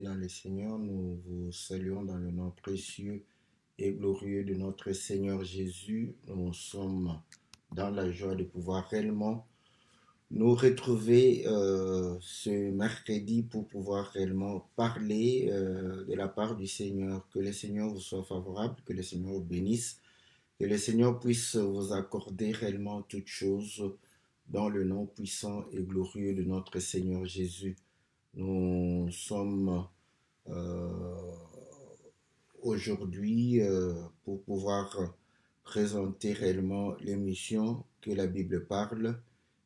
Dans le Seigneur, nous vous saluons dans le nom précieux et glorieux de notre Seigneur Jésus. Nous sommes dans la joie de pouvoir réellement nous retrouver ce mercredi pour pouvoir réellement parler de la part du Seigneur. Que le Seigneur vous soit favorable, que le Seigneur vous bénisse, que le Seigneur puisse vous accorder réellement toutes choses dans le nom puissant et glorieux de notre Seigneur Jésus. Nous sommes euh, aujourd'hui pour pouvoir présenter réellement l'émission que la Bible parle,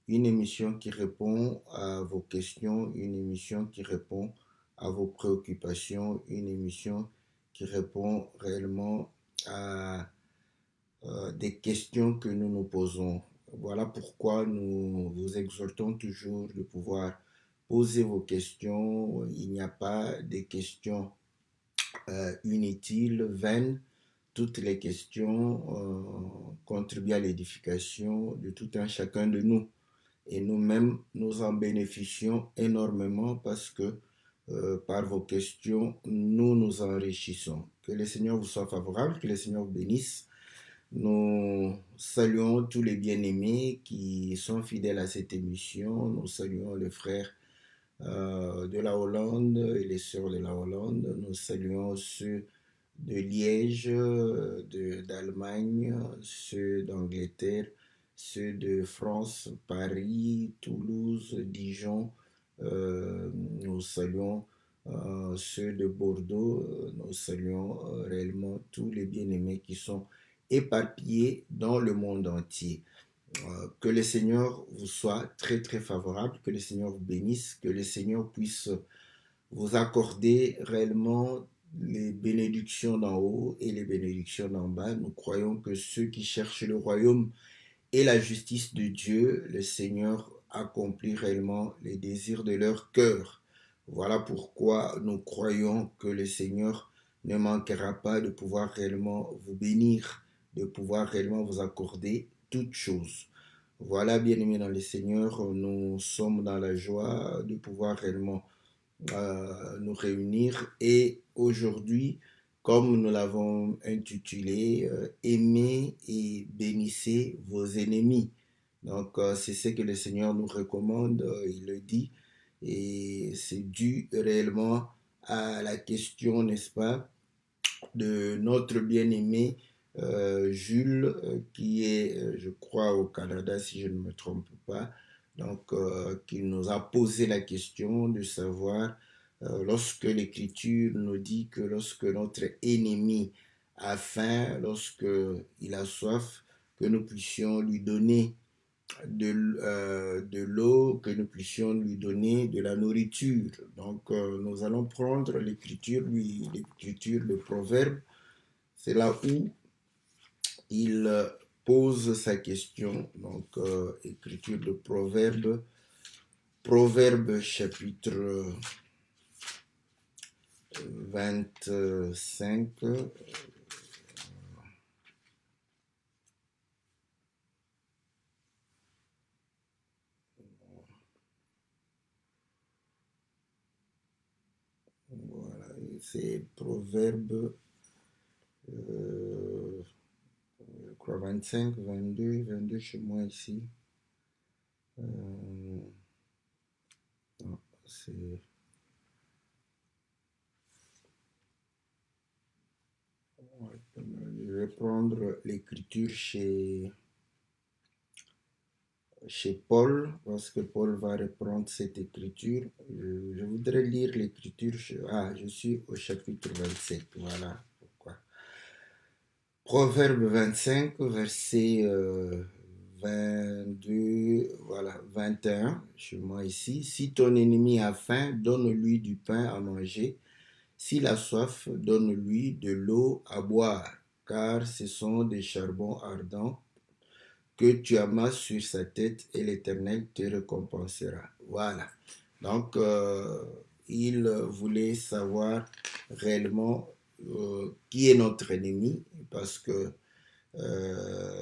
une émission qui répond à vos questions, une émission qui répond à vos préoccupations, une émission qui répond réellement à des questions que nous nous posons. Voilà pourquoi nous vous exhortons toujours de pouvoir poser vos questions. Il n'y a pas de questions inutiles, vaines. Toutes les questions contribuent à l'édification de tout un chacun de nous. Et nous-mêmes, nous en bénéficions énormément parce que par vos questions, nous nous enrichissons. Que le Seigneur vous soit favorable, que le Seigneur vous bénisse. Nous saluons tous les bien-aimés qui sont fidèles à cette émission. Nous saluons les frères de la Hollande et les sœurs de la Hollande. Nous saluons ceux de Liège, d'Allemagne, ceux d'Angleterre, ceux de France, Paris, Toulouse, Dijon. Nous saluons ceux de Bordeaux. Nous saluons réellement tous les bien-aimés qui sont éparpillés dans le monde entier. Que le Seigneur vous soit très très favorable, que le Seigneur vous bénisse, que le Seigneur puisse vous accorder réellement les bénédictions d'en haut et les bénédictions d'en bas. Nous croyons que ceux qui cherchent le royaume et la justice de Dieu, le Seigneur accomplit réellement les désirs de leur cœur. Voilà pourquoi nous croyons que le Seigneur ne manquera pas de pouvoir réellement vous bénir, de pouvoir réellement vous accorder toutes choses. Voilà, bien-aimés dans le Seigneur, nous sommes dans la joie de pouvoir réellement nous réunir et aujourd'hui, comme nous l'avons intitulé, aimez et bénissez vos ennemis. Donc, c'est ce que le Seigneur nous recommande, il le dit, et c'est dû réellement à la question, n'est-ce pas, de notre bien-aimé Jules, qui est, je crois, au Canada, si je ne me trompe pas, donc qui nous a posé la question de savoir, lorsque l'Écriture nous dit que lorsque notre ennemi a faim, lorsque il a soif, que nous puissions lui donner de l'eau, que nous puissions lui donner de la nourriture. Donc, nous allons prendre l'écriture, le proverbe, c'est là où il pose sa question. Donc, écriture de Proverbe, Proverbe chapitre 25. Voilà, c'est Proverbe, je crois 25, 22 chez moi ici. Non, je vais prendre l'écriture chez Paul, parce que Paul va reprendre cette écriture. Je voudrais lire l'écriture. Je suis au chapitre 27, voilà pourquoi. Proverbe 25, verset 22, voilà, 21, chez moi ici. Si ton ennemi a faim, donne-lui du pain à manger. S'il a soif, donne-lui de l'eau à boire, car ce sont des charbons ardents que tu amasses sur sa tête et l'Éternel te récompensera. Voilà. Donc, il voulait savoir réellement qui est notre ennemi, parce que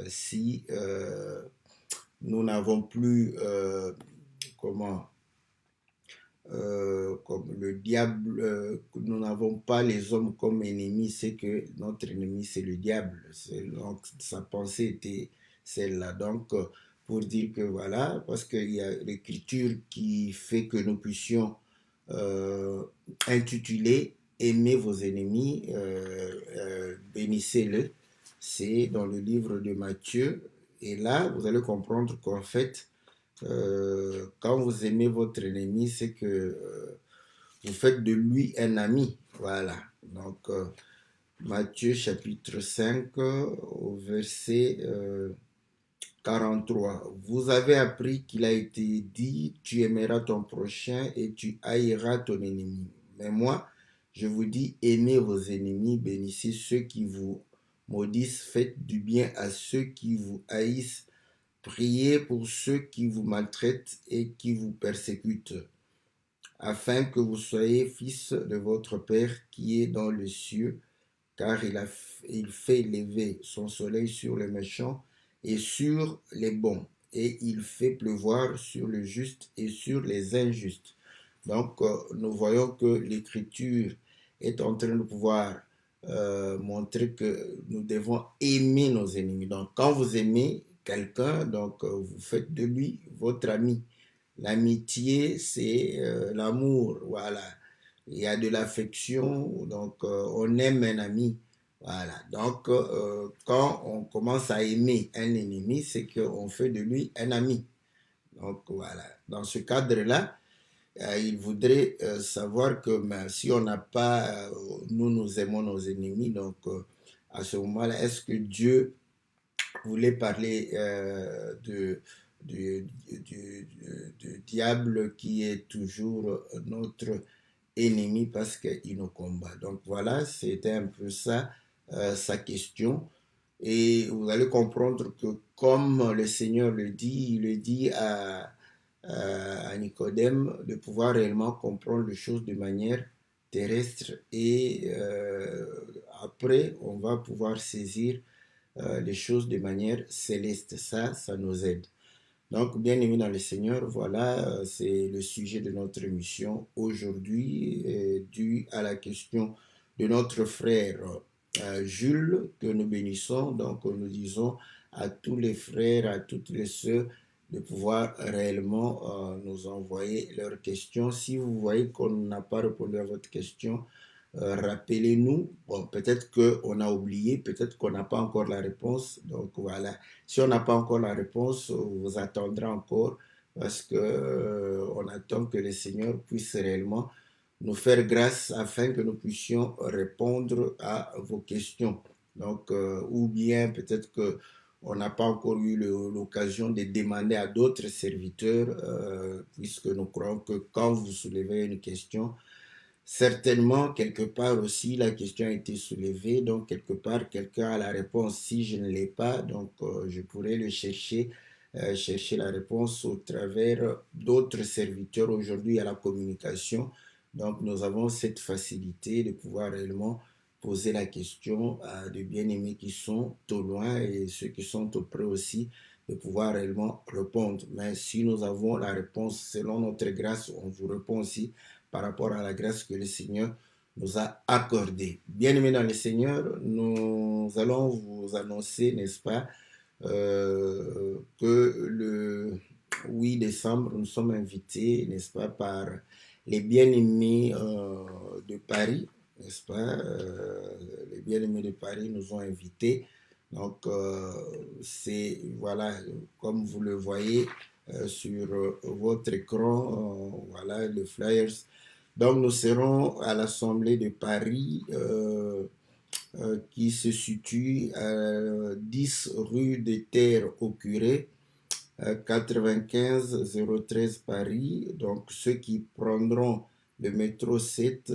si nous n'avons plus comment comme le diable, que nous n'avons pas les hommes comme ennemis, c'est que notre ennemi, c'est le diable. Donc, sa pensée était celle-là. Donc, pour dire que voilà, parce qu'il y a l'écriture qui fait que nous puissions intituler Aimez vos ennemis, bénissez-le. C'est dans le livre de Matthieu. Et là, vous allez comprendre qu'en fait, quand vous aimez votre ennemi, c'est que vous faites de lui un ami. Voilà. Donc, Matthieu chapitre 5, au verset 43. Vous avez appris qu'il a été dit, tu aimeras ton prochain et tu haïras ton ennemi. Mais moi, je vous dis, aimez vos ennemis, bénissez ceux qui vous maudissent, faites du bien à ceux qui vous haïssent, priez pour ceux qui vous maltraitent et qui vous persécutent, afin que vous soyez fils de votre Père qui est dans les cieux, car il fait lever son soleil sur les méchants et sur les bons, et il fait pleuvoir sur le juste et sur les injustes. Donc, nous voyons que l'Écriture est en train de pouvoir montrer que nous devons aimer nos ennemis. Donc, quand vous aimez quelqu'un, donc vous faites de lui votre ami. L'amitié, c'est l'amour, voilà. Il y a de l'affection, donc on aime un ami, voilà. Donc, quand on commence à aimer un ennemi, c'est qu'on fait de lui un ami. Donc, voilà. Dans ce cadre-là, il voudrait savoir que si on n'a pas, nous aimons nos ennemis, donc à ce moment-là, est-ce que Dieu voulait parler du diable qui est toujours notre ennemi parce qu'il nous combat. Donc voilà, c'était un peu ça sa question. Et vous allez comprendre que comme le Seigneur le dit, il le dit à Nicodème de pouvoir réellement comprendre les choses de manière terrestre et après on va pouvoir saisir les choses de manière céleste. Ça nous aide. Donc, bien aimé dans le Seigneur, voilà, c'est le sujet de notre émission aujourd'hui, dû à la question de notre frère Jules, que nous bénissons. Donc, nous disons à tous les frères, à toutes les sœurs, de pouvoir réellement nous envoyer leurs questions. Si vous voyez qu'on n'a pas répondu à votre question, rappelez-nous. Bon, peut-être qu'on a oublié, peut-être qu'on n'a pas encore la réponse. Donc voilà, si on n'a pas encore la réponse, vous attendrez encore parce que on attend que le Seigneur puisse réellement nous faire grâce afin que nous puissions répondre à vos questions. Donc, ou bien peut-être que on n'a pas encore eu l'occasion de demander à d'autres serviteurs, puisque nous croyons que quand vous soulevez une question, certainement, quelque part aussi, la question a été soulevée, donc quelque part, quelqu'un a la réponse. Si je ne l'ai pas, donc je pourrais le chercher, chercher la réponse au travers d'autres serviteurs aujourd'hui à la communication. Donc nous avons cette facilité de pouvoir réellement poser la question à des bien-aimés qui sont au loin et ceux qui sont au près aussi, de pouvoir réellement répondre. Mais si nous avons la réponse selon notre grâce, on vous répond aussi par rapport à la grâce que le Seigneur nous a accordée. Bien-aimés dans le Seigneur, nous allons vous annoncer, n'est-ce pas, que le 8 décembre, nous sommes invités, n'est-ce pas, par les bien-aimés de Paris, n'est-ce pas, les bien-aimés de Paris nous ont invités. Donc, c'est, voilà, comme vous le voyez sur votre écran, voilà, le flyers. Donc, nous serons à l'Assemblée de Paris qui se situe à 10 rue des Terres au Curé, 95 013 Paris. Donc, ceux qui prendront le métro 7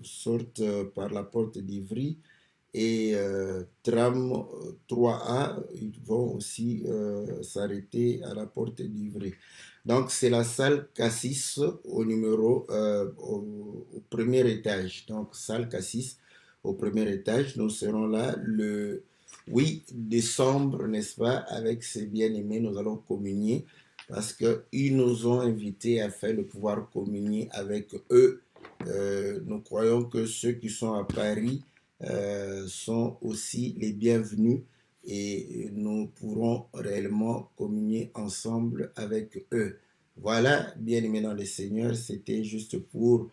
sortent par la porte d'Ivry et tram 3A, ils vont aussi s'arrêter à la porte d'Ivry. Donc, c'est la salle Cassis au numéro, au premier étage. Donc, salle Cassis au premier étage. Nous serons là le 8 décembre, n'est-ce pas, avec ces bien-aimés. Nous allons communier parce qu'ils nous ont invités afin de pouvoir communier avec eux. Nous croyons que ceux qui sont à Paris sont aussi les bienvenus et nous pourrons réellement communier ensemble avec eux. Voilà, bien-aimés dans le Seigneur, c'était juste pour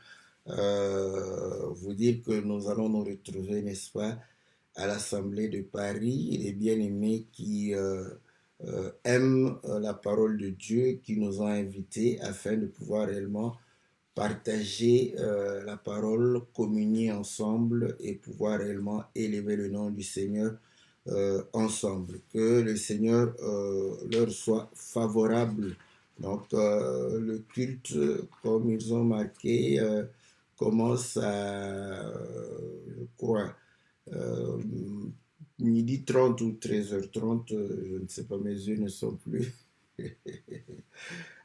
vous dire que nous allons nous retrouver, n'est-ce pas, à l'Assemblée de Paris, les bien-aimés qui aiment la parole de Dieu, qui nous ont invités afin de pouvoir réellement partager la parole, communier ensemble et pouvoir réellement élever le nom du Seigneur ensemble. Que le Seigneur leur soit favorable. Donc le culte, comme ils ont marqué, commence à, je crois, euh, midi 30 ou 13h30, je ne sais pas, mes yeux ne sont plus.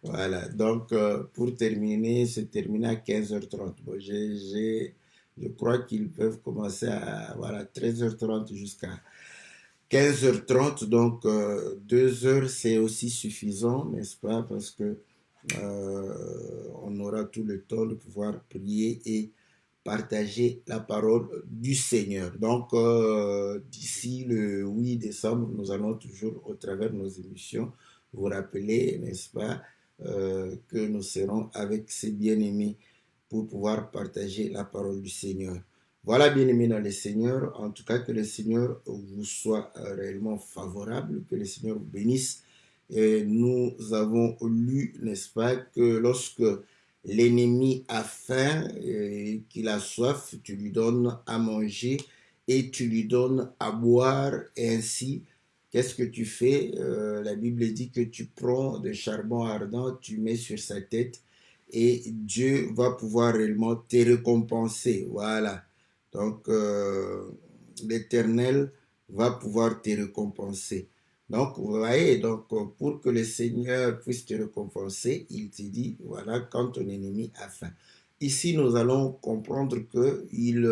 Voilà, donc pour terminer, c'est terminé à 15h30. Bon, je crois qu'ils peuvent commencer à voilà, 13h30 jusqu'à 15h30. Donc 2 heures, c'est aussi suffisant, n'est-ce pas? Parce que on aura tout le temps de pouvoir prier et partager la parole du Seigneur. Donc, d'ici le 8 décembre, nous allons toujours, au travers de nos émissions, vous rappeler, n'est-ce pas, que nous serons avec ces bien-aimés pour pouvoir partager la parole du Seigneur. Voilà, bien-aimés dans le Seigneur, en tout cas que le Seigneur vous soit réellement favorable, que le Seigneur vous bénisse. Et nous avons lu, n'est-ce pas, que lorsque l'ennemi a faim et qu'il a soif, tu lui donnes à manger et tu lui donnes à boire. Et ainsi, qu'est-ce que tu fais? La Bible dit que tu prends de charbon ardent, tu mets sur sa tête et Dieu va pouvoir réellement te récompenser. Voilà. Donc, l'Éternel va pouvoir te récompenser. Donc, vous voyez, donc, pour que le Seigneur puisse te récompenser, il te dit, voilà, quand ton ennemi a faim. Ici, nous allons comprendre qu'il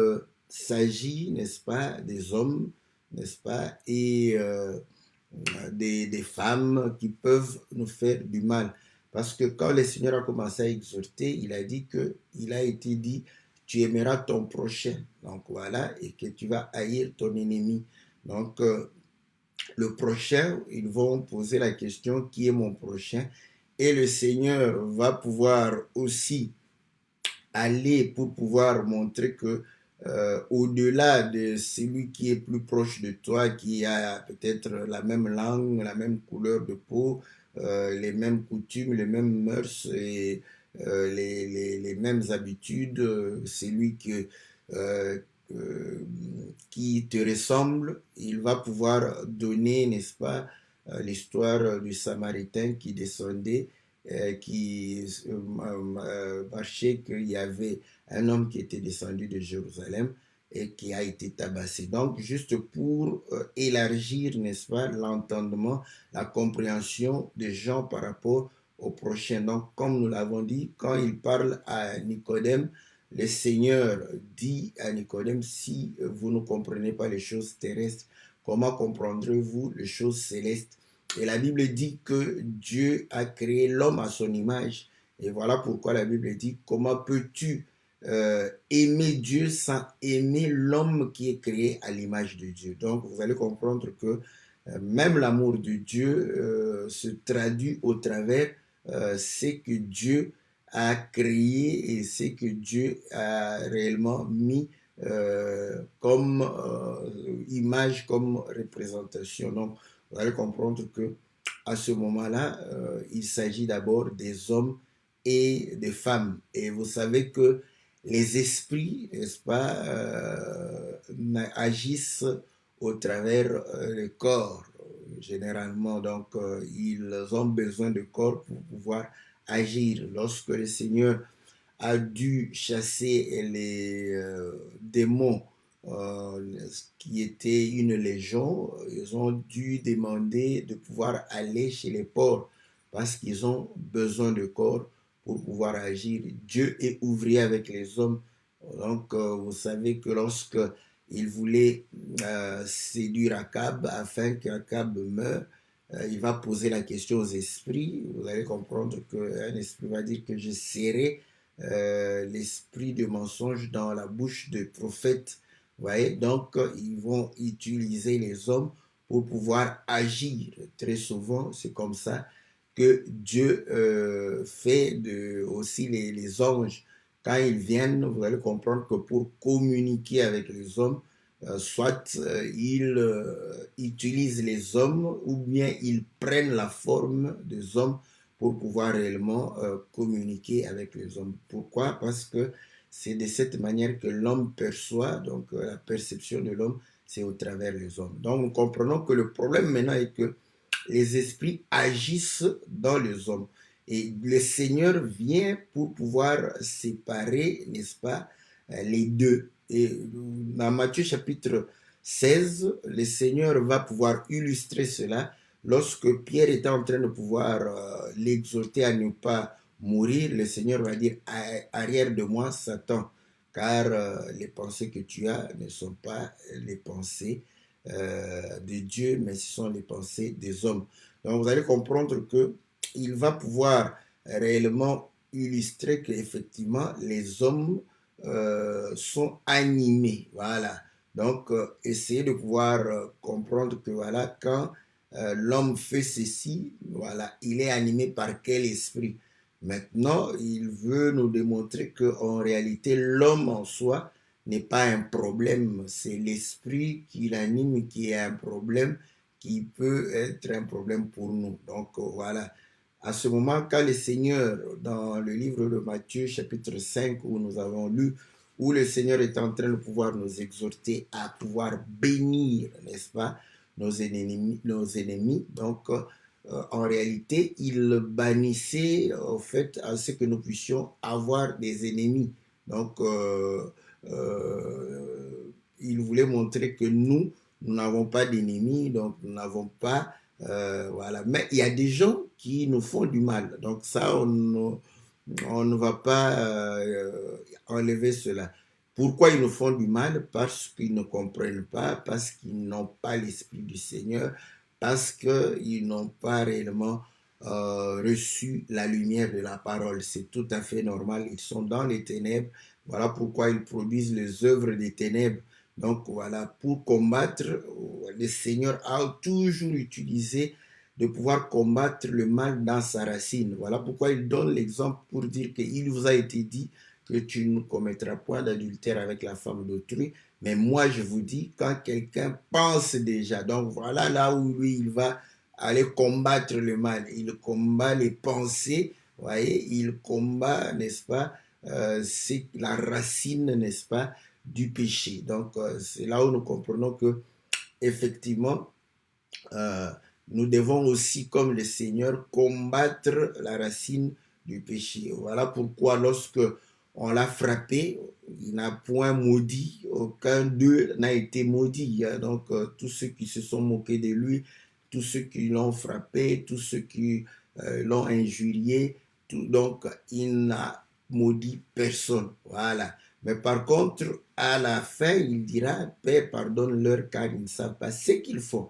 s'agit, n'est-ce pas, des hommes, n'est-ce pas, et des femmes qui peuvent nous faire du mal. Parce que quand le Seigneur a commencé à exhorter, il a dit que, il a été dit, tu aimeras ton prochain. Donc voilà, et que tu vas haïr ton ennemi. Donc, le prochain, ils vont poser la question, qui est mon prochain? Et le Seigneur va pouvoir aussi aller pour pouvoir montrer que au-delà de celui qui est plus proche de toi, qui a peut-être la même langue, la même couleur de peau, les mêmes coutumes, les mêmes mœurs et les mêmes habitudes, celui euh, euh, qui te ressemble, il va pouvoir donner, n'est-ce pas, l'histoire du Samaritain qui descendait qui marchait qu'il y avait un homme qui était descendu de Jérusalem et qui a été tabassé. Donc, juste pour élargir, n'est-ce pas, l'entendement, la compréhension des gens par rapport au prochain. Donc, comme nous l'avons dit, quand il parle à Nicodème, le Seigneur dit à Nicodème, si vous ne comprenez pas les choses terrestres, comment comprendrez-vous les choses célestes? Et la Bible dit que Dieu a créé l'homme à son image. Et voilà pourquoi la Bible dit, comment peux-tu aimer Dieu sans aimer l'homme qui est créé à l'image de Dieu? Donc vous allez comprendre que même l'amour de Dieu se traduit au travers ce que Dieu a créé et ce que Dieu a réellement mis comme image, comme représentation. Donc, vous allez comprendre que à ce moment-là, il s'agit d'abord des hommes et des femmes. Et vous savez que les esprits, n'est-ce pas, agissent au travers des corps, généralement. Donc, ils ont besoin de corps pour pouvoir agir. Lorsque le Seigneur a dû chasser les démons qui étaient une légion, ils ont dû demander de pouvoir aller chez les porcs parce qu'ils ont besoin de corps pour pouvoir agir. Dieu est ouvrier avec les hommes. Donc, vous savez que lorsque il voulait séduire Akab afin qu'Akab meure, il va poser la question aux esprits. Vous allez comprendre qu'un esprit va dire que je serai l'esprit de mensonge dans la bouche de prophètes. Vous voyez, donc ils vont utiliser les hommes pour pouvoir agir. Très souvent, c'est comme ça que Dieu fait aussi les anges. Quand ils viennent, vous allez comprendre que pour communiquer avec les hommes, soit ils utilisent les hommes ou bien ils prennent la forme des hommes pour pouvoir réellement communiquer avec les hommes. Pourquoi? Parce que c'est de cette manière que l'homme perçoit, donc la perception de l'homme, c'est au travers les hommes. Donc nous comprenons que le problème maintenant est que les esprits agissent dans les hommes. Et le Seigneur vient pour pouvoir séparer, n'est-ce pas, les deux. Et dans Matthieu chapitre 16, le Seigneur va pouvoir illustrer cela lorsque Pierre était en train de pouvoir l'exhorter à ne pas mourir. Le Seigneur va dire, arrière de moi, Satan, car les pensées que tu as ne sont pas les pensées de Dieu, mais ce sont les pensées des hommes. Donc vous allez comprendre que il va pouvoir réellement illustrer qu'effectivement les hommes sont animés. Voilà. Donc essayez de pouvoir comprendre que voilà, quand l'homme fait ceci, voilà, il est animé par quel esprit. Maintenant, il veut nous démontrer qu'en réalité, l'homme en soi n'est pas un problème, c'est l'esprit qui l'anime qui est un problème, qui peut être un problème pour nous. Donc voilà, à ce moment, quand le Seigneur, dans le livre de Matthieu, chapitre 5, où nous avons lu, où le Seigneur est en train de pouvoir nous exhorter à pouvoir bénir, n'est-ce pas, nos ennemis, donc en réalité, il bannissait au fait à ce que nous puissions avoir des ennemis. Donc, il voulait montrer que nous n'avons pas d'ennemis, donc nous n'avons pas, voilà. Mais il y a des gens qui nous font du mal. Donc ça, on ne va pas enlever cela. Pourquoi ils nous font du mal? Parce qu'ils ne comprennent pas, parce qu'ils n'ont pas l'Esprit du Seigneur, parce qu'ils n'ont pas réellement reçu la lumière de la parole. C'est tout à fait normal. Ils sont dans les ténèbres. Voilà pourquoi ils produisent les œuvres des ténèbres. Donc voilà, pour combattre, le Seigneur a toujours utilisé de pouvoir combattre le mal dans sa racine. Voilà pourquoi il donne l'exemple pour dire qu'il vous a été dit que tu ne commettras point d'adultère avec la femme d'autrui. Mais moi, je vous dis, quand quelqu'un pense déjà, donc voilà là où lui, il va aller combattre le mal. Il combat les pensées, vous voyez, il combat, n'est-ce pas, c'est la racine, n'est-ce pas, du péché. Donc, c'est là où nous comprenons que, effectivement, euh, nous devons aussi, comme le Seigneur, combattre la racine du péché. Voilà pourquoi lorsque on l'a frappé, il n'a point maudit, aucun d'eux n'a été maudit. Donc, tous ceux qui se sont moqués de lui, tous ceux qui l'ont frappé, tous ceux qui l'ont injurié, donc il n'a maudit personne. Voilà. Mais par contre, à la fin, il dira, Père, pardonne-leur car ils ne savent pas ce qu'ils font.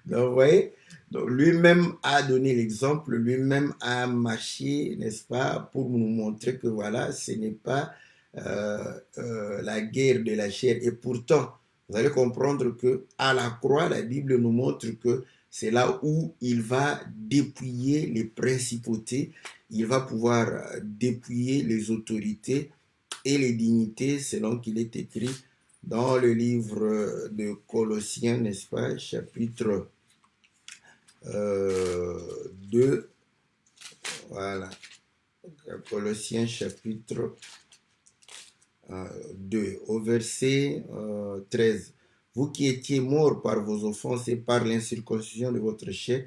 Donc, vous voyez, donc, lui-même a donné l'exemple, lui-même a marché, n'est-ce pas, pour nous montrer que voilà, ce n'est pas la guerre de la chair. Et pourtant, vous allez comprendre que à la croix, la Bible nous montre que c'est là où il va dépouiller les principautés, il va pouvoir dépouiller les autorités et les dignités, selon qu'il est écrit dans le livre de Colossiens, n'est-ce pas, chapitre 2, voilà, Colossiens chapitre 2, au verset 13. Vous qui étiez morts par vos offenses et par l'incirconcision de votre chair,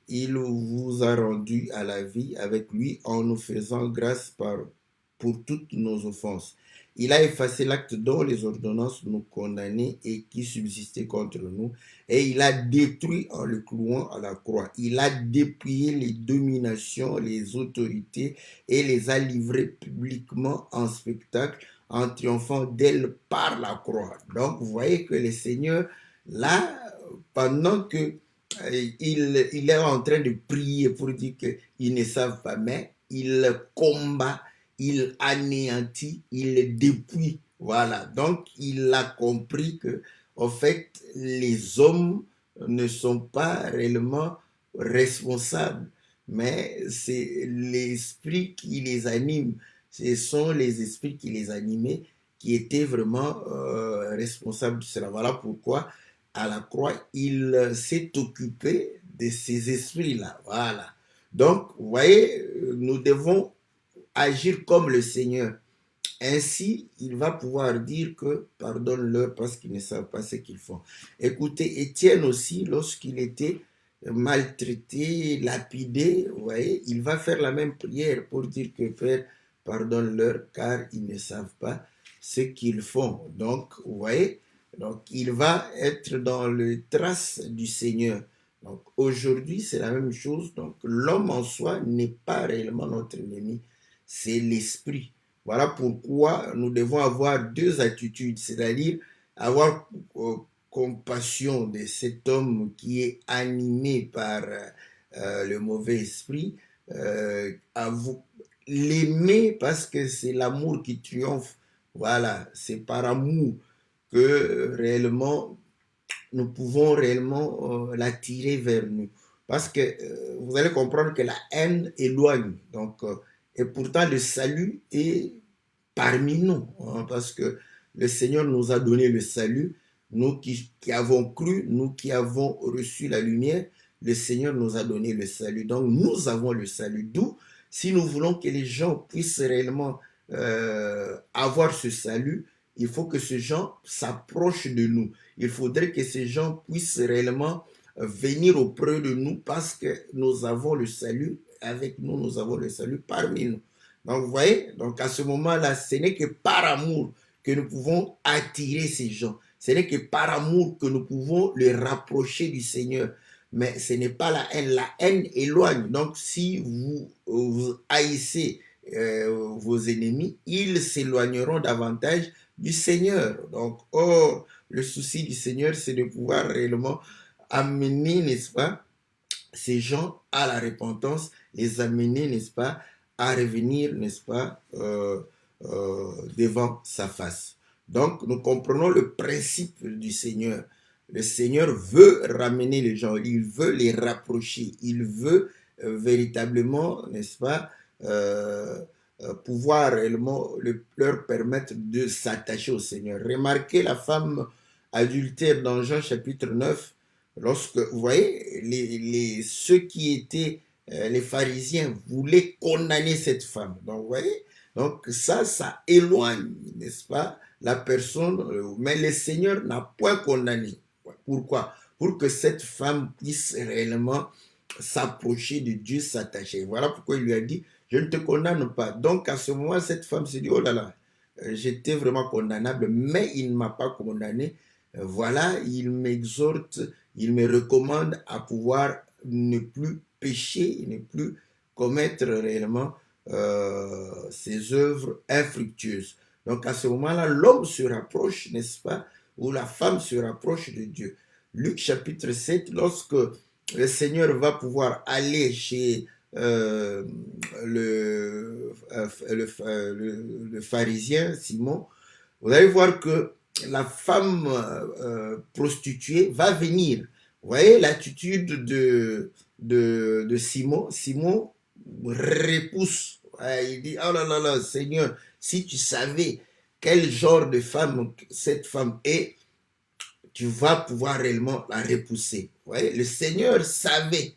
il vous a rendu à la vie avec lui en nous faisant grâce pour toutes nos offenses. Il a effacé l'acte dont les ordonnances nous condamnaient et qui subsistait contre nous, et il a détruit en le clouant à la croix. Il a dépouillé les dominations, les autorités et les a livrées publiquement en spectacle en triomphant d'elles par la croix. Donc vous voyez que le Seigneur, là, pendant que il est en train de prier pour dire qu'ils ne savent pas, mais il combat, il anéantit, il dépouille. Voilà, donc il a compris que, en fait, les hommes ne sont pas réellement responsables, mais c'est l'esprit qui les anime. Ce sont les esprits qui les animaient qui étaient vraiment responsables de cela. Voilà pourquoi à la croix, il s'est occupé de ces esprits-là. Voilà. Donc, vous voyez, nous devons agir comme le Seigneur. Ainsi, il va pouvoir dire que pardonne-leur parce qu'ils ne savent pas ce qu'ils font. Écoutez, Étienne aussi, lorsqu'il était maltraité, lapidé, vous voyez, il va faire la même prière pour dire que Père, pardonne-leur car ils ne savent pas ce qu'ils font. Donc, vous voyez, donc il va être dans le trace du Seigneur. Donc aujourd'hui, c'est la même chose. Donc l'homme en soi n'est pas réellement notre ennemi, c'est l'esprit. Voilà pourquoi nous devons avoir deux attitudes, c'est-à-dire avoir compassion de cet homme qui est animé par le mauvais esprit, l'aimer parce que c'est l'amour qui triomphe. Voilà, c'est par amour que réellement nous pouvons réellement l'attirer vers nous. Parce que vous allez comprendre que la haine éloigne. Donc, et pourtant, le salut est parmi nous. Hein, parce que le Seigneur nous a donné le salut. Nous qui avons cru, nous qui avons reçu la lumière, le Seigneur nous a donné le salut. Donc, nous avons le salut. D'où, si nous voulons que les gens puissent réellement avoir ce salut, il faut que ces gens s'approchent de nous. Il faudrait que ces gens puissent réellement venir auprès de nous parce que nous avons le salut avec nous, nous avons le salut parmi nous. Donc, vous voyez, donc à ce moment-là, ce n'est que par amour que nous pouvons attirer ces gens. Ce n'est que par amour que nous pouvons les rapprocher du Seigneur. Mais ce n'est pas la haine. La haine éloigne. Donc, si vous haïssez vos ennemis, ils s'éloigneront davantage du Seigneur. Donc, or, le souci du Seigneur, c'est de pouvoir réellement amener, n'est-ce pas, ces gens à la repentance, les amener, n'est-ce pas, à revenir, n'est-ce pas, devant sa face. Donc, nous comprenons le principe du Seigneur. Le Seigneur veut ramener les gens, il veut les rapprocher, il veut véritablement, n'est-ce pas, pouvoir réellement leur permettre de s'attacher au Seigneur. Remarquez la femme adultère dans Jean chapitre 9, lorsque, vous voyez, ceux qui étaient les pharisiens voulaient condamner cette femme. Donc, vous voyez, donc ça éloigne, n'est-ce pas, la personne, mais le Seigneur n'a point condamné. Pourquoi? Pour que cette femme puisse réellement s'approcher de Dieu, s'attacher. Voilà pourquoi il lui a dit, je ne te condamne pas. Donc, à ce moment, cette femme se dit, oh là là, j'étais vraiment condamnable, mais il ne m'a pas condamné. Voilà, il m'exhorte, il me recommande à pouvoir ne plus pécher, ne plus commettre réellement ces œuvres infructueuses. Donc, à ce moment-là, l'homme se rapproche, n'est-ce pas, ou la femme se rapproche de Dieu. Luc chapitre 7, lorsque le Seigneur va pouvoir aller chez le pharisien Simon, vous allez voir que la femme prostituée va venir. Vous voyez l'attitude de Simon. Simon repousse. Il dit, oh là là là, Seigneur, si tu savais quel genre de femme cette femme est, tu vas pouvoir réellement la repousser. Vous voyez, le Seigneur savait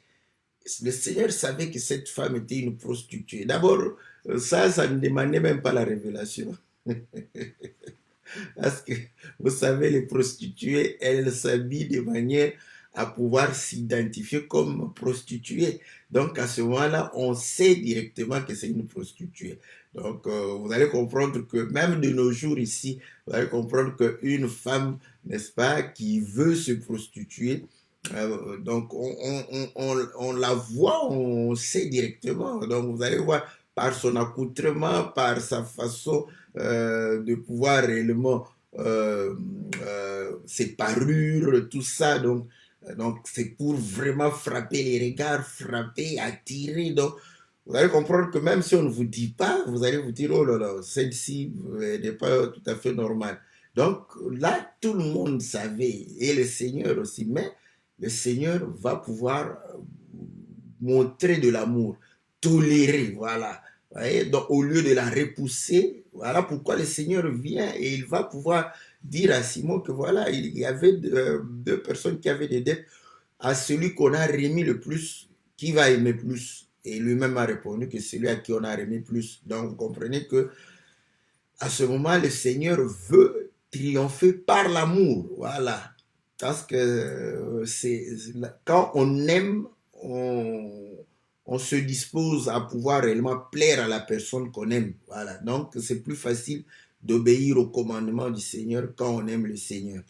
que cette femme était une prostituée. D'abord, ça ne demandait même pas la révélation. Parce que, vous savez, les prostituées, elles s'habillent de manière à pouvoir s'identifier comme prostituées. Donc, à ce moment-là, on sait directement que c'est une prostituée. Donc, vous allez comprendre que même de nos jours ici, vous allez comprendre qu'une femme, n'est-ce pas, qui veut se prostituer, donc on la voit, on sait directement. Donc, vous allez voir par son accoutrement, par sa façon de pouvoir réellement ses parures, tout ça. Donc, Donc, c'est pour vraiment frapper les regards, frapper, attirer. Donc, vous allez comprendre que même si on ne vous dit pas, vous allez vous dire, oh là là, celle-ci n'est pas tout à fait normale. Donc, là, tout le monde savait, et le Seigneur aussi, mais le Seigneur va pouvoir montrer de l'amour, tolérer, voilà. Vous voyez, donc, au lieu de la repousser, voilà pourquoi le Seigneur vient et il va pouvoir dire à Simon que voilà, il y avait deux personnes qui avaient des dettes à celui qu'on a remis le plus, qui va aimer plus. Et lui-même a répondu que celui à qui on a remis plus. Donc vous comprenez que à ce moment, le Seigneur veut triompher par l'amour. Voilà. Parce que quand on aime, on se dispose à pouvoir réellement plaire à la personne qu'on aime. Voilà. Donc c'est plus facile d'obéir au commandement du Seigneur quand on aime le Seigneur.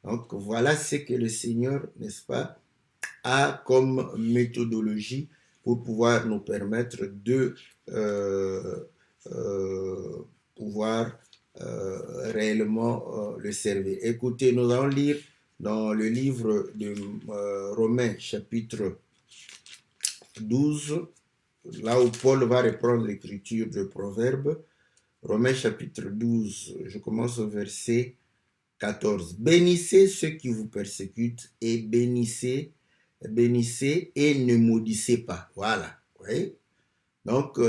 Donc voilà ce que le Seigneur, n'est-ce pas, a comme méthodologie pour pouvoir nous permettre de euh, pouvoir réellement le servir. Écoutez, nous allons lire dans le livre de Romains chapitre 12, là où Paul va reprendre l'écriture de Proverbes. Romains chapitre 12, je commence au verset 14. Bénissez ceux qui vous persécutent et bénissez et ne maudissez pas. Voilà. Oui. Donc,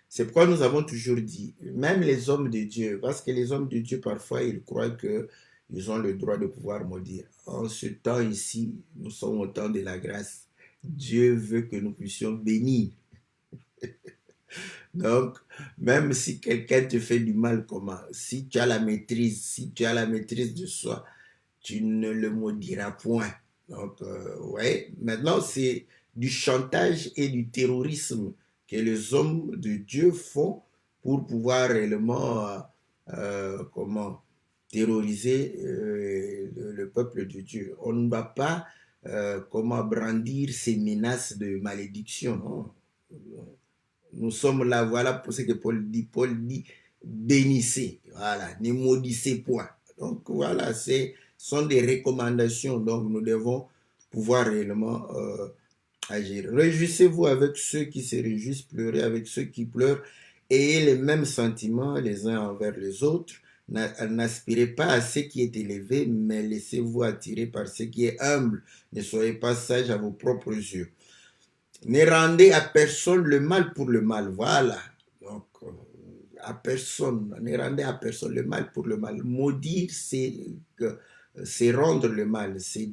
c'est pourquoi nous avons toujours dit, même les hommes de Dieu, parce que les hommes de Dieu, parfois, ils croient qu'ils ont le droit de pouvoir maudire. En ce temps ici, nous sommes au temps de la grâce. Dieu veut que nous puissions bénir. Donc, même si quelqu'un te fait du mal, comment? Si tu as la maîtrise, si tu as la maîtrise de soi, tu ne le maudiras point. Donc, ouais, maintenant, c'est du chantage et du terrorisme que les hommes de Dieu font pour pouvoir réellement, comment, terroriser le peuple de Dieu. On ne va pas, comment, brandir ces menaces de malédiction, non? Nous sommes là, voilà pour ce que Paul dit. Paul dit, bénissez, voilà, ne maudissez point. Donc voilà, ce sont des recommandations, donc nous devons pouvoir réellement agir. Réjouissez-vous avec ceux qui se réjouissent, pleurez avec ceux qui pleurent, ayez les mêmes sentiments les uns envers les autres. N'aspirez pas à ce qui est élevé, mais laissez-vous attirer par ce qui est humble. Ne soyez pas sages à vos propres yeux. Ne rendez à personne le mal pour le mal. Voilà. Donc, à personne, ne rendez à personne le mal pour le mal. Maudire, c'est rendre le mal, c'est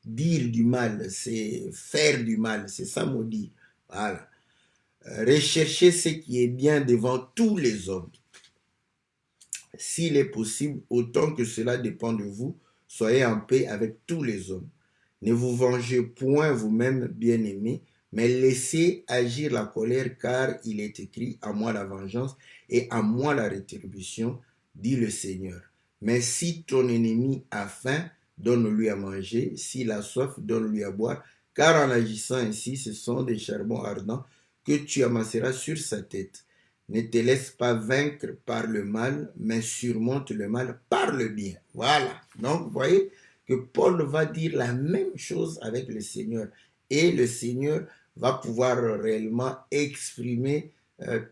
dire du mal, c'est faire du mal, c'est ça maudire. Voilà. Recherchez ce qui est bien devant tous les hommes. S'il est possible, autant que cela dépend de vous, soyez en paix avec tous les hommes. Ne vous vengez point vous-même, bien-aimés, mais laissez agir la colère, car il est écrit, à moi la vengeance et à moi la rétribution, dit le Seigneur. Mais si ton ennemi a faim, donne-lui à manger, s'il a soif, donne-lui à boire, car en agissant ainsi, ce sont des charbons ardents que tu amasseras sur sa tête. Ne te laisse pas vaincre par le mal, mais surmonte le mal par le bien. Voilà. Donc, vous voyez que Paul va dire la même chose avec le Seigneur. Et le Seigneur va pouvoir réellement exprimer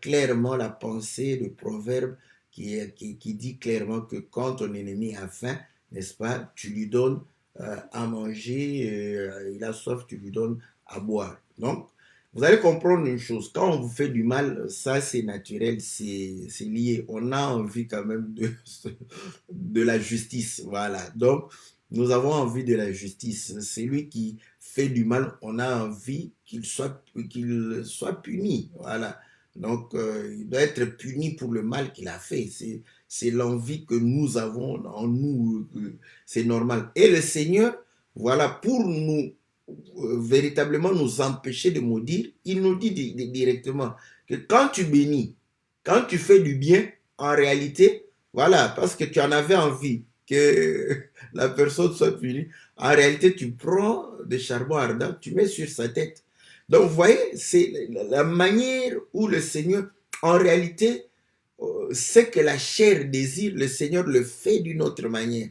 clairement la pensée de Proverbe qui dit clairement que quand ton ennemi a faim, n'est-ce pas, tu lui donnes à manger, il a soif, tu lui donnes à boire. Donc, vous allez comprendre une chose, quand on vous fait du mal, ça c'est naturel, c'est lié. On a envie quand même de la justice. Voilà. Donc, nous avons envie de la justice. Celui qui fait du mal, on a envie qu'il soit puni. Voilà. Donc, il doit être puni pour le mal qu'il a fait. C'est l'envie que nous avons en nous. C'est normal. Et le Seigneur, voilà, pour nous véritablement nous empêcher de maudire, il nous dit directement que quand tu bénis, quand tu fais du bien, en réalité, voilà, parce que tu en avais envie que la personne soit punie, en réalité, tu prends des charbons ardents, tu mets sur sa tête. Donc, vous voyez, c'est la manière où le Seigneur, en réalité, ce que la chair désire, le Seigneur le fait d'une autre manière.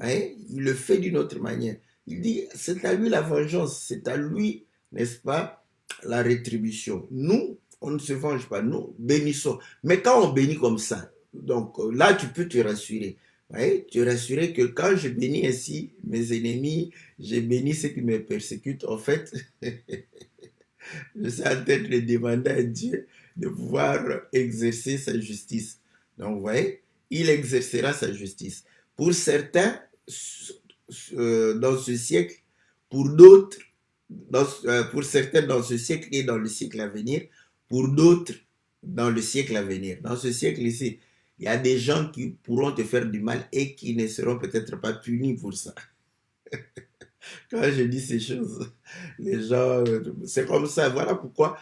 Hein? Il le fait d'une autre manière. Il dit, c'est à lui la vengeance, c'est à lui, n'est-ce pas, la rétribution. Nous, on ne se venge pas, nous bénissons. Mais quand on bénit comme ça, donc là, tu peux te rassurer. Ouais, te rassurer que quand je bénis ainsi mes ennemis, je bénis ceux qui me persécutent, en fait, je suis en train de demander à Dieu de pouvoir exercer sa justice. Donc, vous voyez, il exercera sa justice. Pour certains, dans ce siècle, pour d'autres, pour certains dans ce siècle et dans le siècle à venir, pour d'autres dans le siècle à venir. Dans ce siècle ici, il y a des gens qui pourront te faire du mal et qui ne seront peut-être pas punis pour ça. Quand je dis ces choses, les gens, c'est comme ça. Voilà pourquoi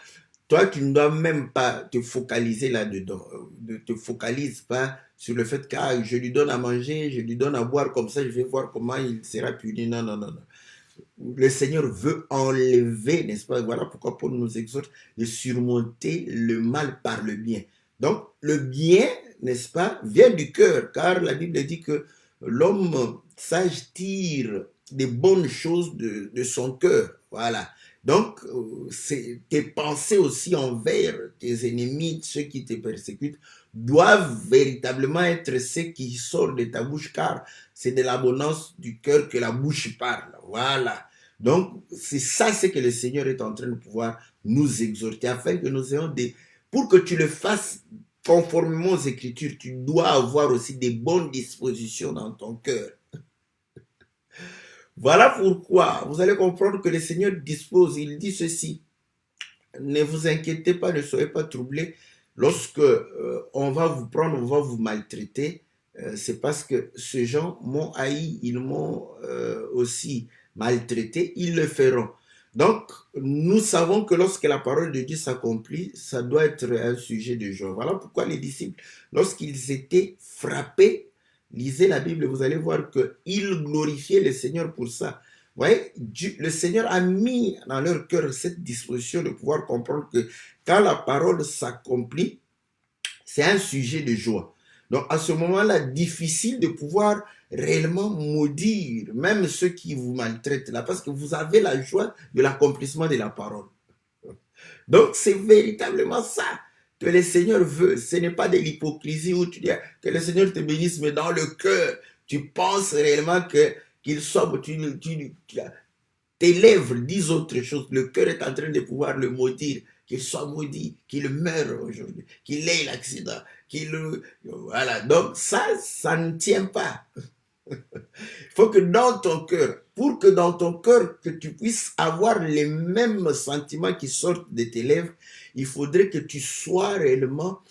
toi, tu ne dois même pas te focaliser là-dedans. Ne te focalise pas sur le fait que je lui donne à manger, je lui donne à boire, comme ça je vais voir comment il sera puni. Non, non, non, non. Le Seigneur veut enlever, n'est-ce pas? Voilà pourquoi Paul nous exhorte de surmonter le mal par le bien. Donc, le bien, n'est-ce pas, vient du cœur, car la Bible dit que l'homme sage tire des bonnes choses de son cœur. Voilà. Donc, tes pensées aussi envers tes ennemis, ceux qui te persécutent, doivent véritablement être ce qui sort de ta bouche, car c'est de l'abondance du cœur que la bouche parle. Voilà. Donc, c'est ça ce que le Seigneur est en train de pouvoir nous exhorter, afin que nous ayons des... Pour que tu le fasses conformément aux Écritures, tu dois avoir aussi des bonnes dispositions dans ton cœur. Voilà pourquoi vous allez comprendre que le Seigneur dispose, il dit ceci, ne vous inquiétez pas, ne soyez pas troublés, lorsque on va vous prendre, on va vous maltraiter, c'est parce que ces gens m'ont haï, ils m'ont aussi maltraité, ils le feront. Donc, nous savons que lorsque la parole de Dieu s'accomplit, ça doit être un sujet de joie. Voilà pourquoi les disciples, lorsqu'ils étaient frappés, lisez la Bible, vous allez voir qu'ils glorifiaient le Seigneur pour ça. Vous voyez, le Seigneur a mis dans leur cœur cette disposition de pouvoir comprendre que quand la parole s'accomplit, c'est un sujet de joie. Donc à ce moment-là, difficile de pouvoir réellement maudire même ceux qui vous maltraitent là, parce que vous avez la joie de l'accomplissement de la parole. Donc c'est véritablement ça que le Seigneur veut. Ce n'est pas de l'hypocrisie où tu dis que le Seigneur te bénisse, mais dans le cœur, tu penses réellement qu'il soit, tes lèvres disent autre chose. Le cœur est en train de pouvoir le maudire, qu'il soit maudit, qu'il meure aujourd'hui, qu'il ait l'accident, voilà. Donc ça ne tient pas. Il faut que dans ton cœur, pour que dans ton cœur, que tu puisses avoir les mêmes sentiments qui sortent de tes lèvres, il faudrait que tu sois réellement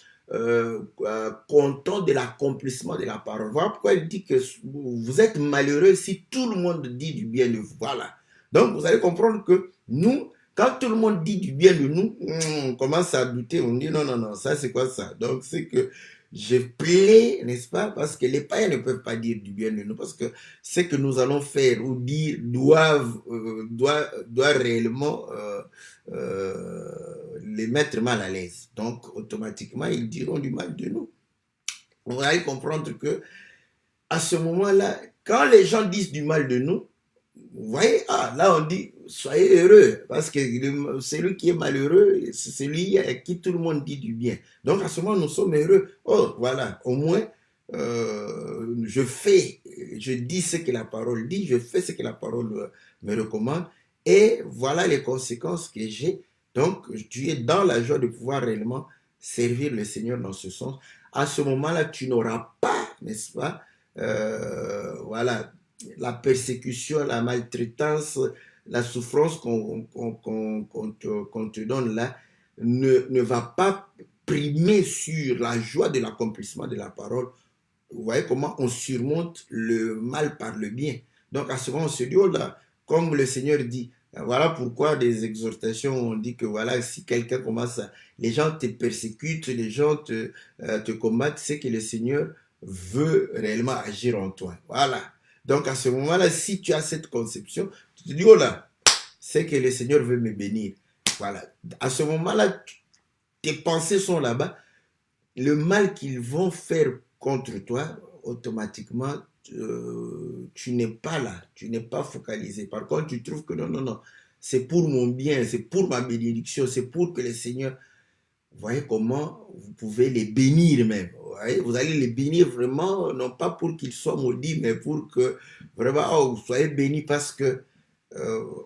content de l'accomplissement de la parole. Voilà pourquoi il dit que vous êtes malheureux si tout le monde dit du bien de vous. Voilà. Donc vous allez comprendre que nous, quand tout le monde dit du bien de nous, on commence à douter, on dit non, non, non, ça c'est quoi ça? Donc c'est que je plais, n'est-ce pas? Parce que les païens ne peuvent pas dire du bien de nous, parce que ce que nous allons faire ou dire doit réellement les mettre mal à l'aise. Donc, automatiquement, ils diront du mal de nous. On va y comprendre que à ce moment-là, quand les gens disent du mal de nous, vous voyez, là on dit, soyez heureux, parce que celui qui est malheureux, c'est celui à qui tout le monde dit du bien. Donc à ce moment, nous sommes heureux. Oh, voilà, au moins, je dis ce que la parole dit, je fais ce que la parole me recommande, et voilà les conséquences que j'ai. Donc, tu es dans la joie de pouvoir réellement servir le Seigneur dans ce sens. À ce moment-là, tu n'auras pas, n'est-ce pas, voilà, la persécution, la maltraitance, la souffrance qu'on te donne là ne va pas primer sur la joie de l'accomplissement de la parole. Vous voyez comment on surmonte le mal par le bien. Donc à ce moment, on se dit, oh là, comme le Seigneur dit, voilà pourquoi des exhortations, on dit que voilà, si quelqu'un commence à... Les gens te persécutent, les gens te combattent, c'est que le Seigneur veut réellement agir en toi. Voilà. Donc à ce moment-là, si tu as cette conception, tu te dis, oh là, c'est que le Seigneur veut me bénir. Voilà. À ce moment-là, tes pensées sont là-bas. Le mal qu'ils vont faire contre toi, automatiquement, tu n'es pas là, tu n'es pas focalisé. Par contre, tu trouves que non, non, non, c'est pour mon bien, c'est pour ma bénédiction, c'est pour que le Seigneur, vous voyez comment vous pouvez les bénir même. Vous voyez, vous allez les bénir vraiment, non pas pour qu'ils soient maudits, mais pour que vraiment oh, vous soyez bénis parce que,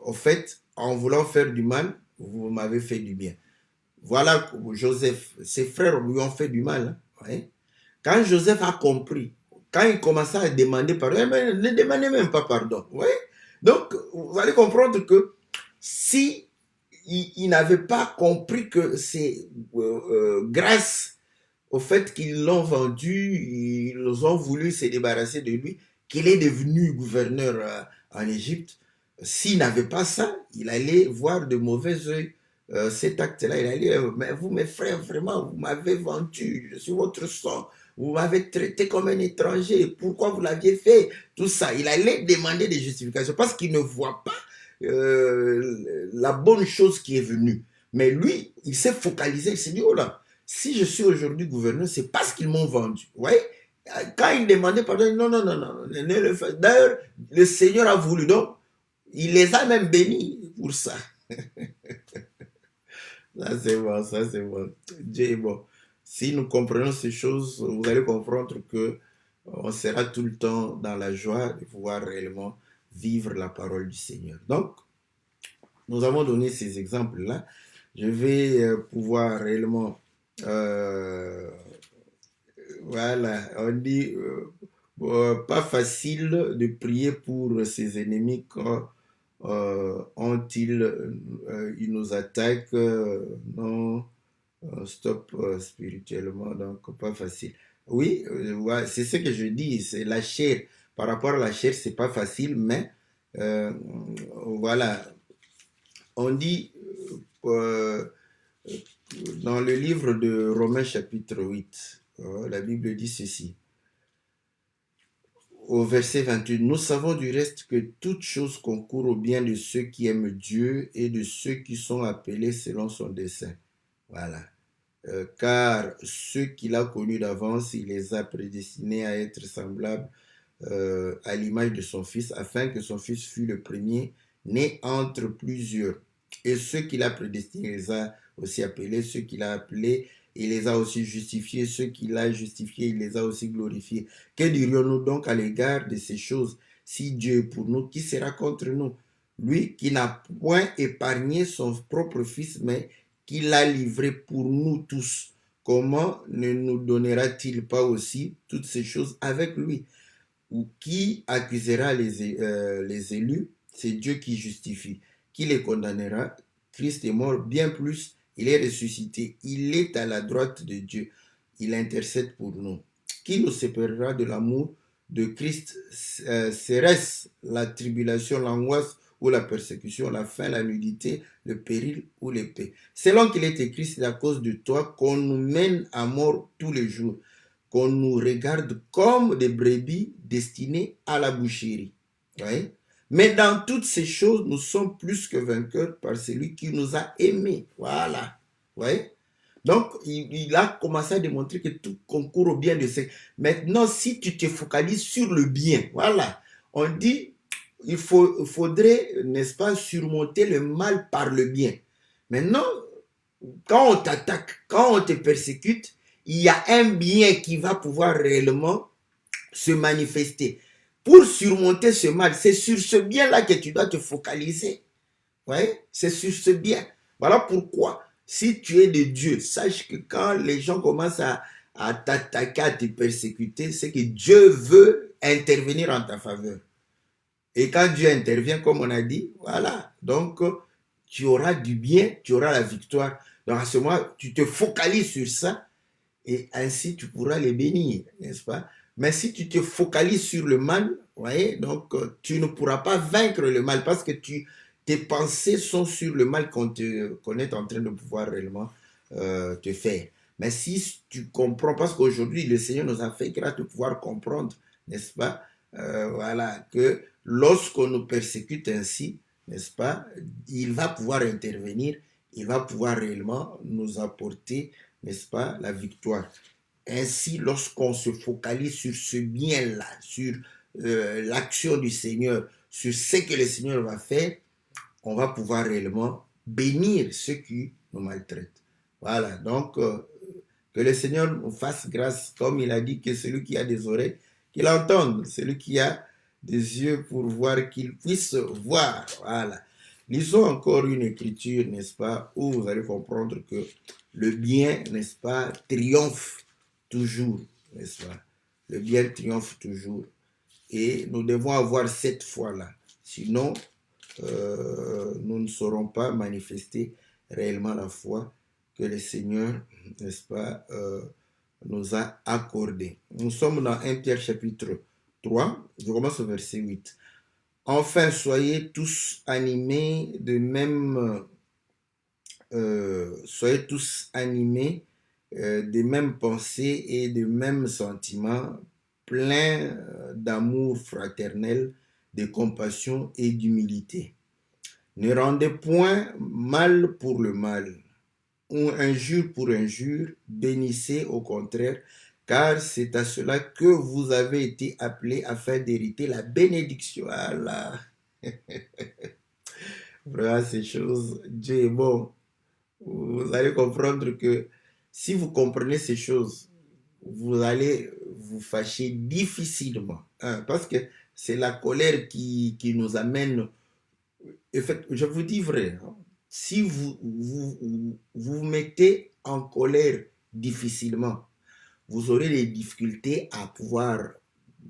en fait, en voulant faire du mal, vous m'avez fait du bien. Voilà Joseph, ses frères lui ont fait du mal. Hein, ouais. Quand Joseph a compris, quand il commença à demander pardon, ne demandez même pas pardon. Ouais. Donc, vous allez comprendre que si il n'avait pas compris que c'est grâce au fait qu'ils l'ont vendu, ils ont voulu se débarrasser de lui, qu'il est devenu gouverneur en Égypte. S'il n'avait pas ça, il allait voir de mauvais oeil cet acte-là. Il allait, mais vous, mes frères, vraiment, vous m'avez vendu, je suis votre sang, vous m'avez traité comme un étranger, pourquoi vous l'aviez fait? Tout ça. Il allait demander des justifications parce qu'il ne voit pas la bonne chose qui est venue. Mais lui, il s'est focalisé, il s'est dit, oh là, si je suis aujourd'hui gouverneur, c'est parce qu'ils m'ont vendu. Vous voyez? Quand il demandait pardon, non, non, non, non. D'ailleurs, le Seigneur a voulu, donc, il les a même bénis pour ça. Ça, c'est bon, ça, c'est bon. Dieu est bon. Si nous comprenons ces choses, vous allez comprendre que on sera tout le temps dans la joie de pouvoir réellement vivre la parole du Seigneur. Donc, nous avons donné ces exemples-là. Je vais pouvoir réellement euh, voilà, on dit pas facile de prier pour ses ennemis quand ils nous attaquent, non, stop spirituellement, donc pas facile. Oui, ouais, c'est ce que je dis, c'est la chair. Par rapport à la chair, c'est pas facile, mais euh, voilà, on dit euh, dans le livre de Romains chapitre 8, la Bible dit ceci. Au verset 28, nous savons du reste que toute chose concourt au bien de ceux qui aiment Dieu et de ceux qui sont appelés selon son dessein. Voilà. Car ceux qu'il a connus d'avance, il les a prédestinés à être semblables à l'image de son Fils, afin que son Fils fût le premier né entre plusieurs. Et ceux qu'il a prédestinés, il les a aussi appelés, ceux qu'il a appelés, il les a aussi justifiés, ceux qu'il a justifiés, il les a aussi glorifiés. Que dirions-nous donc à l'égard de ces choses? Si Dieu est pour nous, qui sera contre nous? Lui qui n'a point épargné son propre Fils, mais qui l'a livré pour nous tous, comment ne nous donnera-t-il pas aussi toutes ces choses avec lui? Ou qui accusera les élus? C'est Dieu qui justifie. Qui les condamnera? Christ est mort, bien plus, il est ressuscité. Il est à la droite de Dieu. Il intercède pour nous. Qui nous séparera de l'amour de Christ? Serait-ce la tribulation, l'angoisse ou la persécution, la faim, la nudité, le péril ou l'épée? Selon qu'il est écrit, c'est à cause de toi qu'on nous mène à mort tous les jours, qu'on nous regarde comme des brebis destinées à la boucherie. Oui? Mais dans toutes ces choses, nous sommes plus que vainqueurs par celui qui nous a aimés. Voilà. Oui? Donc, il a commencé à démontrer que tout concourt au bien de ces. Maintenant, si tu te focalises sur le bien, voilà. On dit, faudrait, n'est-ce pas, surmonter le mal par le bien. Maintenant, quand on t'attaque, quand on te persécute, il y a un bien qui va pouvoir réellement se manifester. Pour surmonter ce mal, c'est sur ce bien-là que tu dois te focaliser. Ouais, c'est sur ce bien. Voilà pourquoi, si tu es de Dieu, sache que quand les gens commencent à t'attaquer, à te persécuter, c'est que Dieu veut intervenir en ta faveur. Et quand Dieu intervient, comme on a dit, voilà, donc tu auras du bien, tu auras la victoire. Donc à ce moment, tu te focalises sur ça et ainsi tu pourras les bénir, n'est-ce pas? Mais si tu te focalises sur le mal, vous voyez, donc tu ne pourras pas vaincre le mal parce que tes pensées sont sur le mal qu'on est en train de pouvoir réellement te faire. Mais si tu comprends, parce qu'aujourd'hui le Seigneur nous a fait grâce de pouvoir comprendre, n'est-ce pas? Voilà, que lorsqu'on nous persécute ainsi, n'est-ce pas? Il va pouvoir intervenir, il va pouvoir réellement nous apporter, n'est-ce pas, la victoire. Ainsi, lorsqu'on se focalise sur ce bien-là, sur l'action du Seigneur, sur ce que le Seigneur va faire, on va pouvoir réellement bénir ceux qui nous maltraitent. Voilà, donc que le Seigneur nous fasse grâce, comme il a dit que celui qui a des oreilles, qu'il entende, celui qui a des yeux pour voir, qu'il puisse voir. Voilà. Lisons encore une écriture, n'est-ce pas, où vous allez comprendre que le bien, n'est-ce pas, triomphe toujours, n'est-ce pas? Le bien triomphe toujours. Et nous devons avoir cette foi-là. Sinon, nous ne saurons pas manifester réellement la foi que le Seigneur, n'est-ce pas, nous a accordée. Nous sommes dans 1 Pierre chapitre 3, je commence au verset 8. Enfin, soyez tous animés de même, soyez tous animés des mêmes pensées et des mêmes sentiments, pleins d'amour fraternel, de compassion et d'humilité. Ne rendez point mal pour le mal, ou injure pour injure, bénissez au contraire, car c'est à cela que vous avez été appelés afin d'hériter la bénédiction. Voilà. Vraiment, ces choses, Dieu est bon. Vous allez comprendre que si vous comprenez ces choses, vous allez vous fâcher difficilement. Hein, parce que c'est la colère qui nous amène. En fait, je vous dis vrai, hein, si vous mettez en colère difficilement, vous aurez des difficultés à pouvoir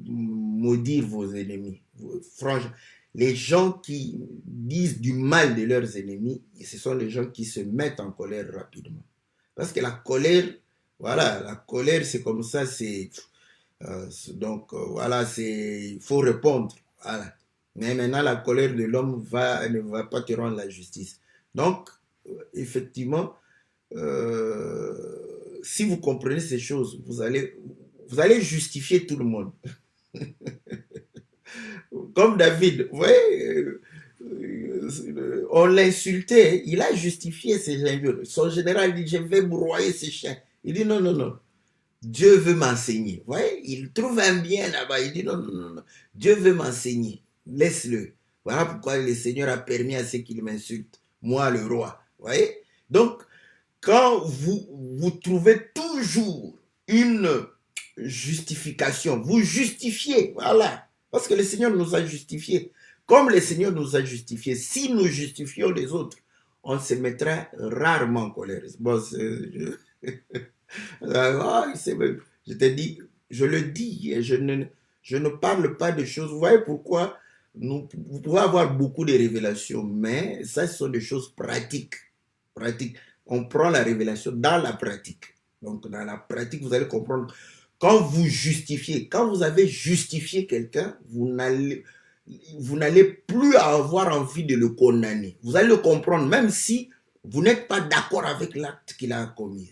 maudire vos ennemis. Franchement, les gens qui disent du mal de leurs ennemis, ce sont les gens qui se mettent en colère rapidement. Parce que la colère, voilà, la colère c'est comme ça, c'est donc voilà, c'est il faut répondre. Voilà. Mais maintenant la colère de l'homme ne va pas te rendre la justice. Donc effectivement, si vous comprenez ces choses, vous allez justifier tout le monde. Comme David, vous voyez, on l'insultait, il a justifié ses injures. Son général dit, je vais broyer ces chiens. Il dit, non, non, non, Dieu veut m'enseigner. Vous voyez, il trouve un bien là-bas, il dit, non, non, non, non, Dieu veut m'enseigner, laisse-le. Voilà pourquoi le Seigneur a permis à ceux qui m'insultent, moi le roi. Vous voyez, donc, quand vous trouvez toujours une justification, vous justifiez, voilà. Parce que le Seigneur nous a justifiés. Comme le Seigneur nous a justifiés, si nous justifions les autres, on se mettra rarement en colère. Bon, je te dis, je le dis, et je ne parle pas de choses. Vous voyez pourquoi vous pouvez avoir beaucoup de révélations, mais ça, ce sont des choses pratiques. Pratiques. On prend la révélation dans la pratique. Donc, dans la pratique, vous allez comprendre. Quand vous justifiez, quand vous avez justifié quelqu'un, vous n'allez plus avoir envie de le condamner. Vous allez le comprendre, même si vous n'êtes pas d'accord avec l'acte qu'il a commis.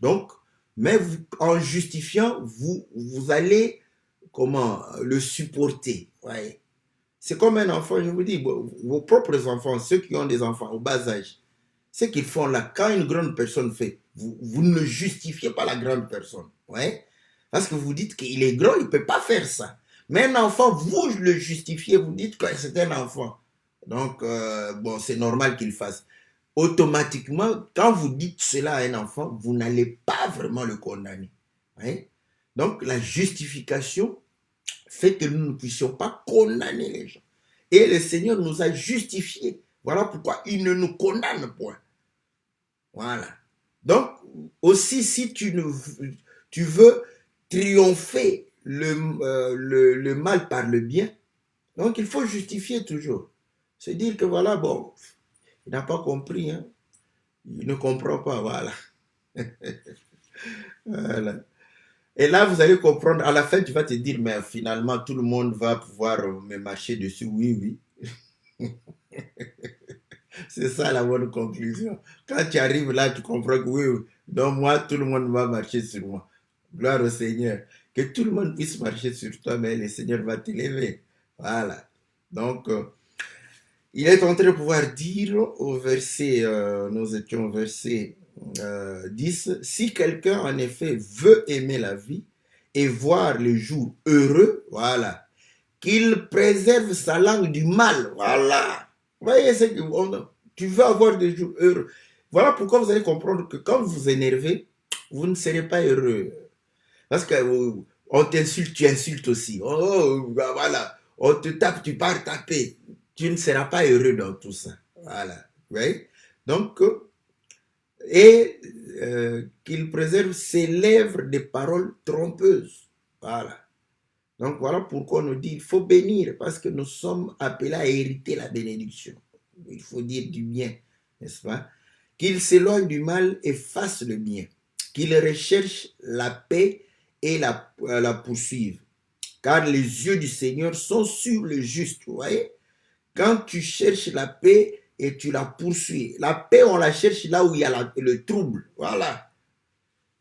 Donc, mais en justifiant, vous allez le supporter. Ouais. C'est comme un enfant, je vous dis, vos propres enfants, ceux qui ont des enfants au bas âge, ce qu'ils font là, quand une grande personne fait, vous ne justifiez pas la grande personne. Ouais? Parce que vous dites qu'il est grand, il ne peut pas faire ça. Mais un enfant, vous le justifiez, vous dites que c'est un enfant. Donc, bon, c'est normal qu'il fasse. Automatiquement, quand vous dites cela à un enfant, vous n'allez pas vraiment le condamner. Ouais? Donc, la justification fait que nous ne puissions pas condamner les gens. Et le Seigneur nous a justifiés. Voilà pourquoi il ne nous condamne point. Voilà. Donc, aussi, si tu veux triompher le mal par le bien, donc il faut justifier toujours. Se dire que voilà, bon, il n'a pas compris, hein. Il ne comprend pas, voilà. Voilà. Et là, vous allez comprendre, à la fin, tu vas te dire, mais finalement, tout le monde va pouvoir me marcher dessus. Oui, oui. C'est ça la bonne conclusion. Quand tu arrives là, tu comprends que oui, oui. Donc moi, tout le monde va marcher sur moi. Gloire au Seigneur. Que tout le monde puisse marcher sur toi, mais le Seigneur va t'élever. Voilà. Donc, il est en train de pouvoir dire au verset, nous étions au verset 10, si quelqu'un en effet veut aimer la vie et voir le jour heureux, voilà, qu'il préserve sa langue du mal, voilà. Vous voyez, tu veux avoir des jours heureux. Voilà pourquoi vous allez comprendre que quand vous vous énervez, vous ne serez pas heureux. Parce que on t'insulte, tu insultes aussi. Oh, voilà. On te tape, tu pars taper. Tu ne seras pas heureux dans tout ça. Voilà. Oui. Donc, qu'il préserve ses lèvres des paroles trompeuses. Voilà. Donc, voilà pourquoi on nous dit il faut bénir, parce que nous sommes appelés à hériter la bénédiction. Il faut dire du bien, n'est-ce pas? Qu'il s'éloigne du mal et fasse le bien. Qu'il recherche la paix et la poursuive. Car les yeux du Seigneur sont sur le juste. Vous voyez? Quand tu cherches la paix et tu la poursuis. La paix, on la cherche là où il y a le trouble. Voilà.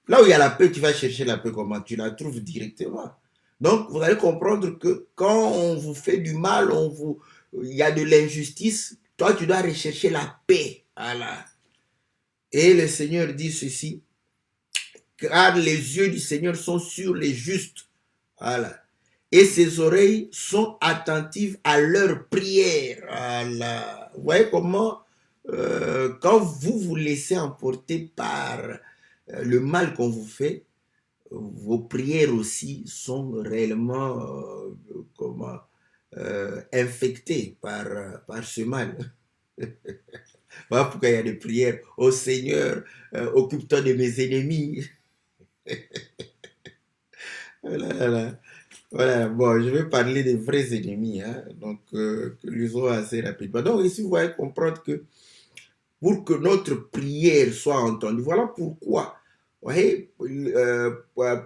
Là où il y a la paix, tu vas chercher la paix comment? Tu la trouves directement. Donc, vous allez comprendre que quand on vous fait du mal, il y a de l'injustice, toi, tu dois rechercher la paix. Voilà. Et le Seigneur dit ceci, car les yeux du Seigneur sont sur les justes. Voilà. Et ses oreilles sont attentives à leurs prières. Voilà. Vous voyez comment, quand vous vous laissez emporter par le mal qu'on vous fait, vos prières aussi sont réellement infectées par ce mal. Voilà pourquoi il y a des prières. Ô Seigneur, occupe-toi de mes ennemis. Voilà, voilà, bon, je vais parler des vrais ennemis, hein, donc que lisons assez rapidement. Donc ici, vous allez comprendre que pour que notre prière soit entendue, voilà pourquoi. Vous voyez,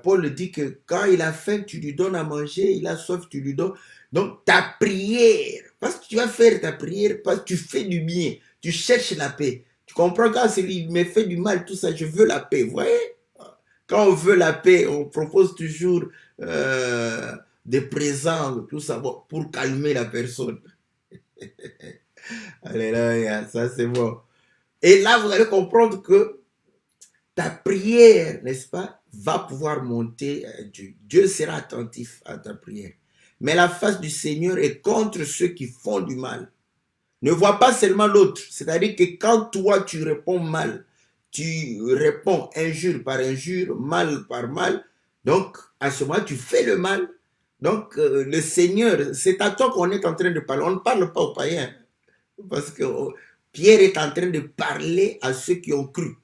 Paul dit que quand il a faim, tu lui donnes à manger, il a soif, tu lui donnes. Donc ta prière, parce que tu vas faire ta prière, parce que tu fais du bien, tu cherches la paix. Tu comprends quand il me fait du mal, tout ça, je veux la paix, vous voyez? Quand on veut la paix, on propose toujours des présents, tout ça, bon, pour calmer la personne. Alléluia, ça c'est bon. Et là, vous allez comprendre que ta prière, n'est-ce pas, va pouvoir monter à Dieu. Dieu sera attentif à ta prière. Mais la face du Seigneur est contre ceux qui font du mal. Ne vois pas seulement l'autre. C'est-à-dire que quand toi, tu réponds mal, tu réponds injure par injure, mal par mal, donc à ce moment, tu fais le mal. Donc le Seigneur, c'est à toi qu'on est en train de parler. On ne parle pas aux païens. Parce que Pierre est en train de parler à ceux qui ont cru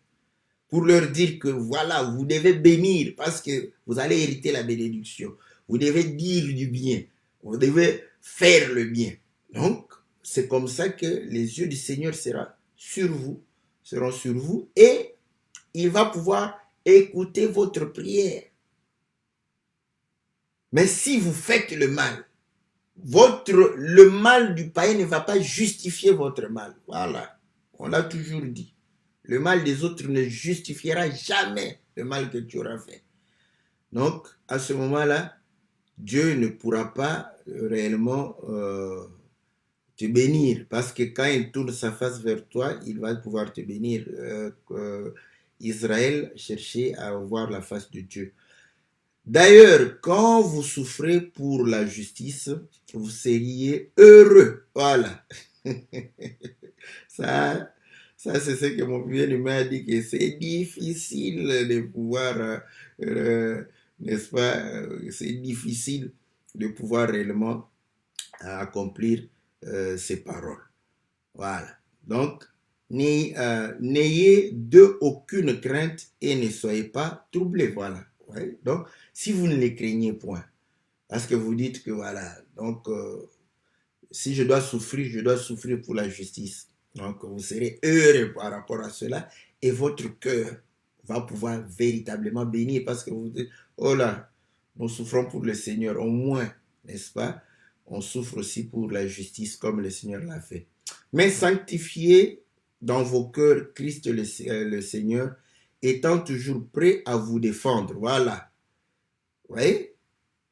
pour leur dire que voilà, vous devez bénir parce que vous allez hériter la bénédiction. Vous devez dire du bien. Vous devez faire le bien. Donc, c'est comme ça que les yeux du Seigneur seront sur vous et il va pouvoir écouter votre prière. Mais si vous faites le mal, le mal du païen ne va pas justifier votre mal. Voilà, on l'a toujours dit. Le mal des autres ne justifiera jamais le mal que tu auras fait. Donc, à ce moment-là, Dieu ne pourra pas réellement te bénir. Parce que quand il tourne sa face vers toi, il va pouvoir te bénir. Israël cherchait à voir la face de Dieu. D'ailleurs, quand vous souffrez pour la justice, vous seriez heureux. Voilà. Ça c'est ce que mon bien-aimé a dit, que c'est difficile de pouvoir, n'est-ce pas, c'est difficile de pouvoir réellement accomplir ces paroles. Voilà. Donc, n'ayez d'eux aucune crainte et ne soyez pas troublés. Voilà. Ouais. Donc, si vous ne les craignez point, parce que vous dites que voilà, donc, si je dois souffrir pour la justice. Donc, vous serez heureux par rapport à cela et votre cœur va pouvoir véritablement bénir parce que vous dites, oh là, nous souffrons pour le Seigneur, au moins, n'est-ce pas? On souffre aussi pour la justice comme le Seigneur l'a fait. Mais sanctifiez dans vos cœurs Christ le Seigneur, étant toujours prêt à vous défendre. Voilà. Vous voyez?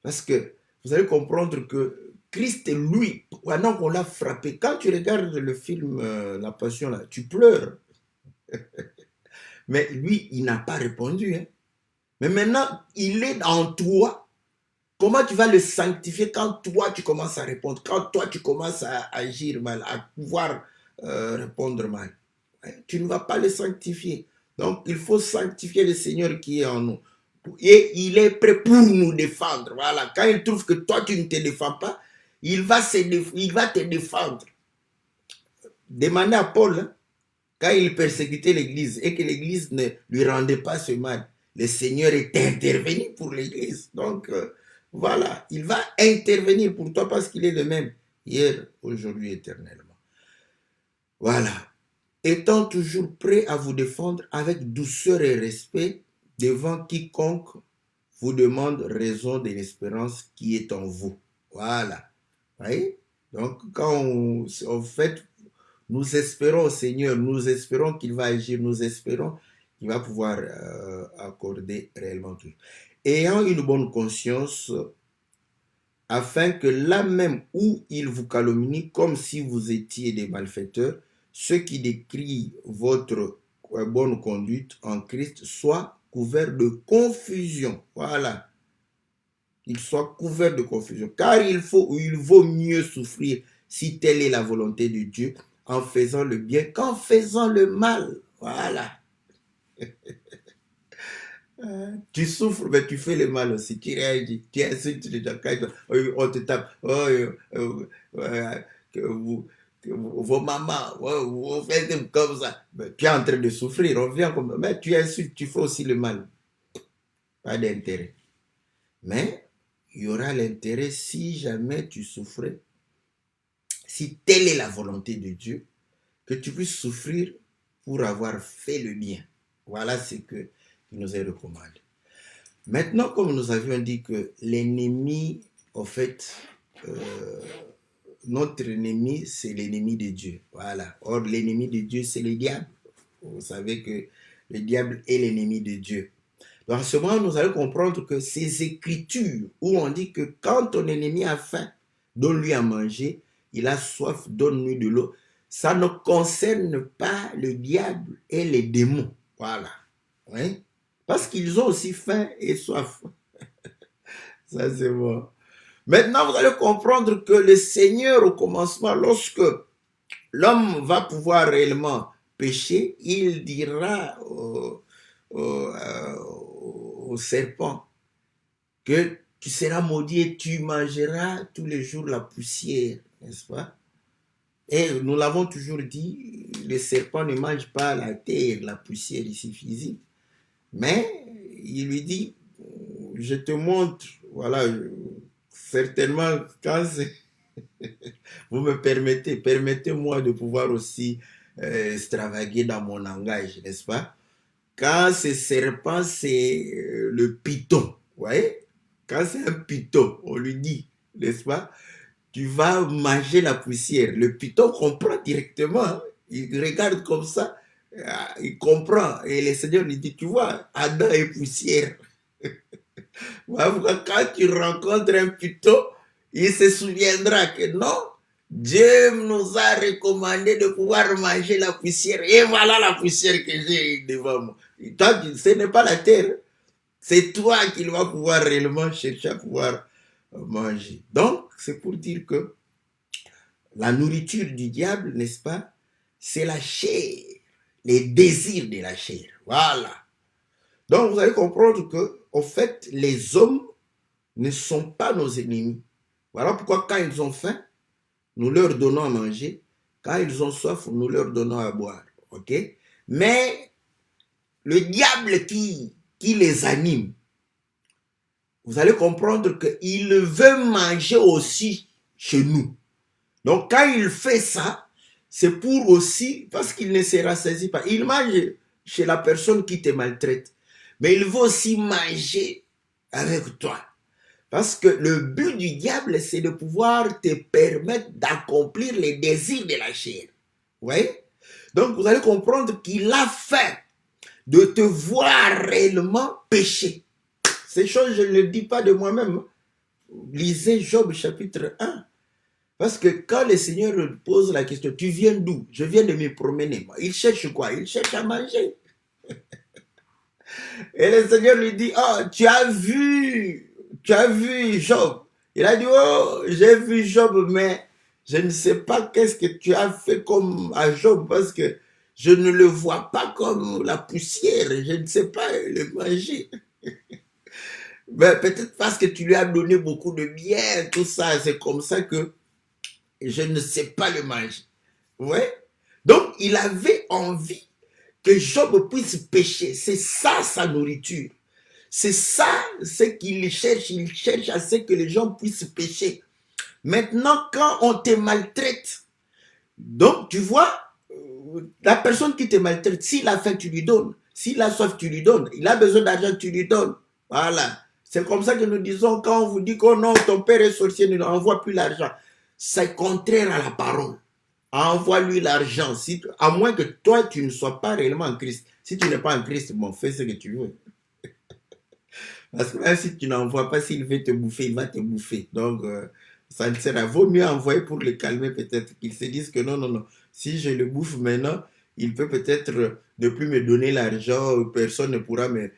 Parce que vous allez comprendre que Christ, lui, pendant qu'on l'a frappé, quand tu regardes le film La Passion, là, tu pleures. Mais lui, il n'a pas répondu. Hein. Mais maintenant, il est en toi Comment tu vas le sanctifier quand toi tu commences à répondre, quand toi tu commences à agir mal, à pouvoir répondre mal? Tu ne vas pas le sanctifier. Donc il faut sanctifier le Seigneur qui est en nous. Et il est prêt pour nous défendre. Voilà. Quand il trouve que toi tu ne te défends pas, il va te défendre. Demandez à Paul, hein, quand il persécutait l'Église et que l'Église ne lui rendait pas ce mal, le Seigneur est intervenu pour l'Église. Donc, voilà, il va intervenir pour toi parce qu'il est le même, hier, aujourd'hui, éternellement. Voilà. Étant toujours prêt à vous défendre avec douceur et respect devant quiconque vous demande raison de l'espérance qui est en vous. Voilà. Vous voyez? Donc, quand on fait, nous espérons au Seigneur, nous espérons qu'il va agir, nous espérons qu'il va pouvoir accorder réellement tout. Ayant une bonne conscience, afin que là même où il vous calomnie, comme si vous étiez des malfaiteurs, ceux qui décrient votre bonne conduite en Christ soient couverts de confusion. Voilà. Ils soient couverts de confusion. Car il vaut mieux souffrir si telle est la volonté de Dieu en faisant le bien qu'en faisant le mal. Voilà. Tu souffres, mais tu fais le mal aussi. Tu réagis, tu insultes les gens. On te tape. Vos mamans, vous faites comme ça. Mais tu es en train de souffrir. On vient comme. Mais tu insultes, tu fais aussi le mal. Pas d'intérêt. Mais il y aura l'intérêt si jamais tu souffrais, si telle est la volonté de Dieu, que tu puisses souffrir pour avoir fait le bien. Voilà ce qu'il nous est recommandé. Maintenant, comme nous avions dit que l'ennemi, en fait, notre ennemi, c'est l'ennemi de Dieu. Voilà. Or, l'ennemi de Dieu, c'est le diable. Vous savez que le diable est l'ennemi de Dieu. Donc, à ce moment, nous allons comprendre que ces écritures où on dit que quand ton ennemi a faim, donne-lui à manger, il a soif, donne-lui de l'eau. Ça ne concerne pas le diable et les démons. Voilà. Oui? Parce qu'ils ont aussi faim et soif. Ça, c'est bon. Maintenant, vous allez comprendre que le Seigneur, au commencement, lorsque l'homme va pouvoir réellement pécher, il dira au serpent que tu seras maudit et tu mangeras tous les jours la poussière, n'est-ce pas? Et nous l'avons toujours dit, le serpent ne mange pas la terre, la poussière ici physique, mais il lui dit, je te montre, voilà, certainement quand vous me permettez, permettez-moi de pouvoir aussi extravaguer dans mon langage, n'est-ce pas? Quand ce serpent, c'est le python, vous voyez? Quand c'est un python, on lui dit, n'est-ce pas? Tu vas manger la poussière. Le python comprend directement, hein? Il regarde comme ça, il comprend. Et le Seigneur lui dit, tu vois, Adam est poussière. Quand tu rencontres un python, il se souviendra que non, Dieu nous a recommandé de pouvoir manger la poussière. Et voilà la poussière que j'ai devant moi. Ce n'est pas la terre. C'est toi qui vas pouvoir réellement chercher à pouvoir manger. Donc, c'est pour dire que la nourriture du diable, n'est-ce pas, c'est la chair, les désirs de la chair. Voilà. Donc, vous allez comprendre que, en fait, les hommes ne sont pas nos ennemis. Voilà pourquoi quand ils ont faim, nous leur donnons à manger. Quand ils ont soif, nous leur donnons à boire. Ok? Mais le diable qui les anime, vous allez comprendre qu'il veut manger aussi chez nous. Donc quand il fait ça, c'est pour aussi, parce qu'il ne se rassasie pas. Il mange chez la personne qui te maltraite. Mais il veut aussi manger avec toi. Parce que le but du diable, c'est de pouvoir te permettre d'accomplir les désirs de la chair. Vous voyez? Donc, vous allez comprendre qu'il a faim de te voir réellement pécher. Ces choses, je ne le dis pas de moi-même. Lisez Job chapitre 1. Parce que quand le Seigneur pose la question, tu viens d'où? Je viens de me promener. Il cherche quoi? Il cherche à manger. Et le Seigneur lui dit, oh, tu as vu tu as vu Job? Il a dit, oh, j'ai vu Job, mais je ne sais pas qu'est-ce que tu as fait comme à Job parce que je ne le vois pas comme la poussière. Je ne sais pas le manger. Mais peut-être parce que tu lui as donné beaucoup de bien, tout ça. C'est comme ça que je ne sais pas le manger. Ouais. Donc, il avait envie que Job puisse pécher. C'est ça sa nourriture. C'est ça ce qu'il cherche. Il cherche à ce que les gens puissent pécher. Maintenant, quand on te maltraite, donc tu vois, la personne qui te maltraite, s'il a faim, tu lui donnes. S'il a soif, tu lui donnes. Il a besoin d'argent, tu lui donnes. Voilà. C'est comme ça que nous disons quand on vous dit que oh non, ton père est sorcier, ne lui envoie plus l'argent. C'est contraire à la parole. Envoie-lui l'argent. Si, à moins que toi, tu ne sois pas réellement en Christ. Si tu n'es pas en Christ, bon, fais ce que tu veux. Parce que même si tu n'envoies pas, s'il veut te bouffer, il va te bouffer. Donc, ça ne sert à rien. Vaut mieux envoyer pour le calmer peut-être. Qu'ils se disent que non, non, non. Si je le bouffe maintenant, il peut peut-être ne plus me donner l'argent. Personne ne pourra me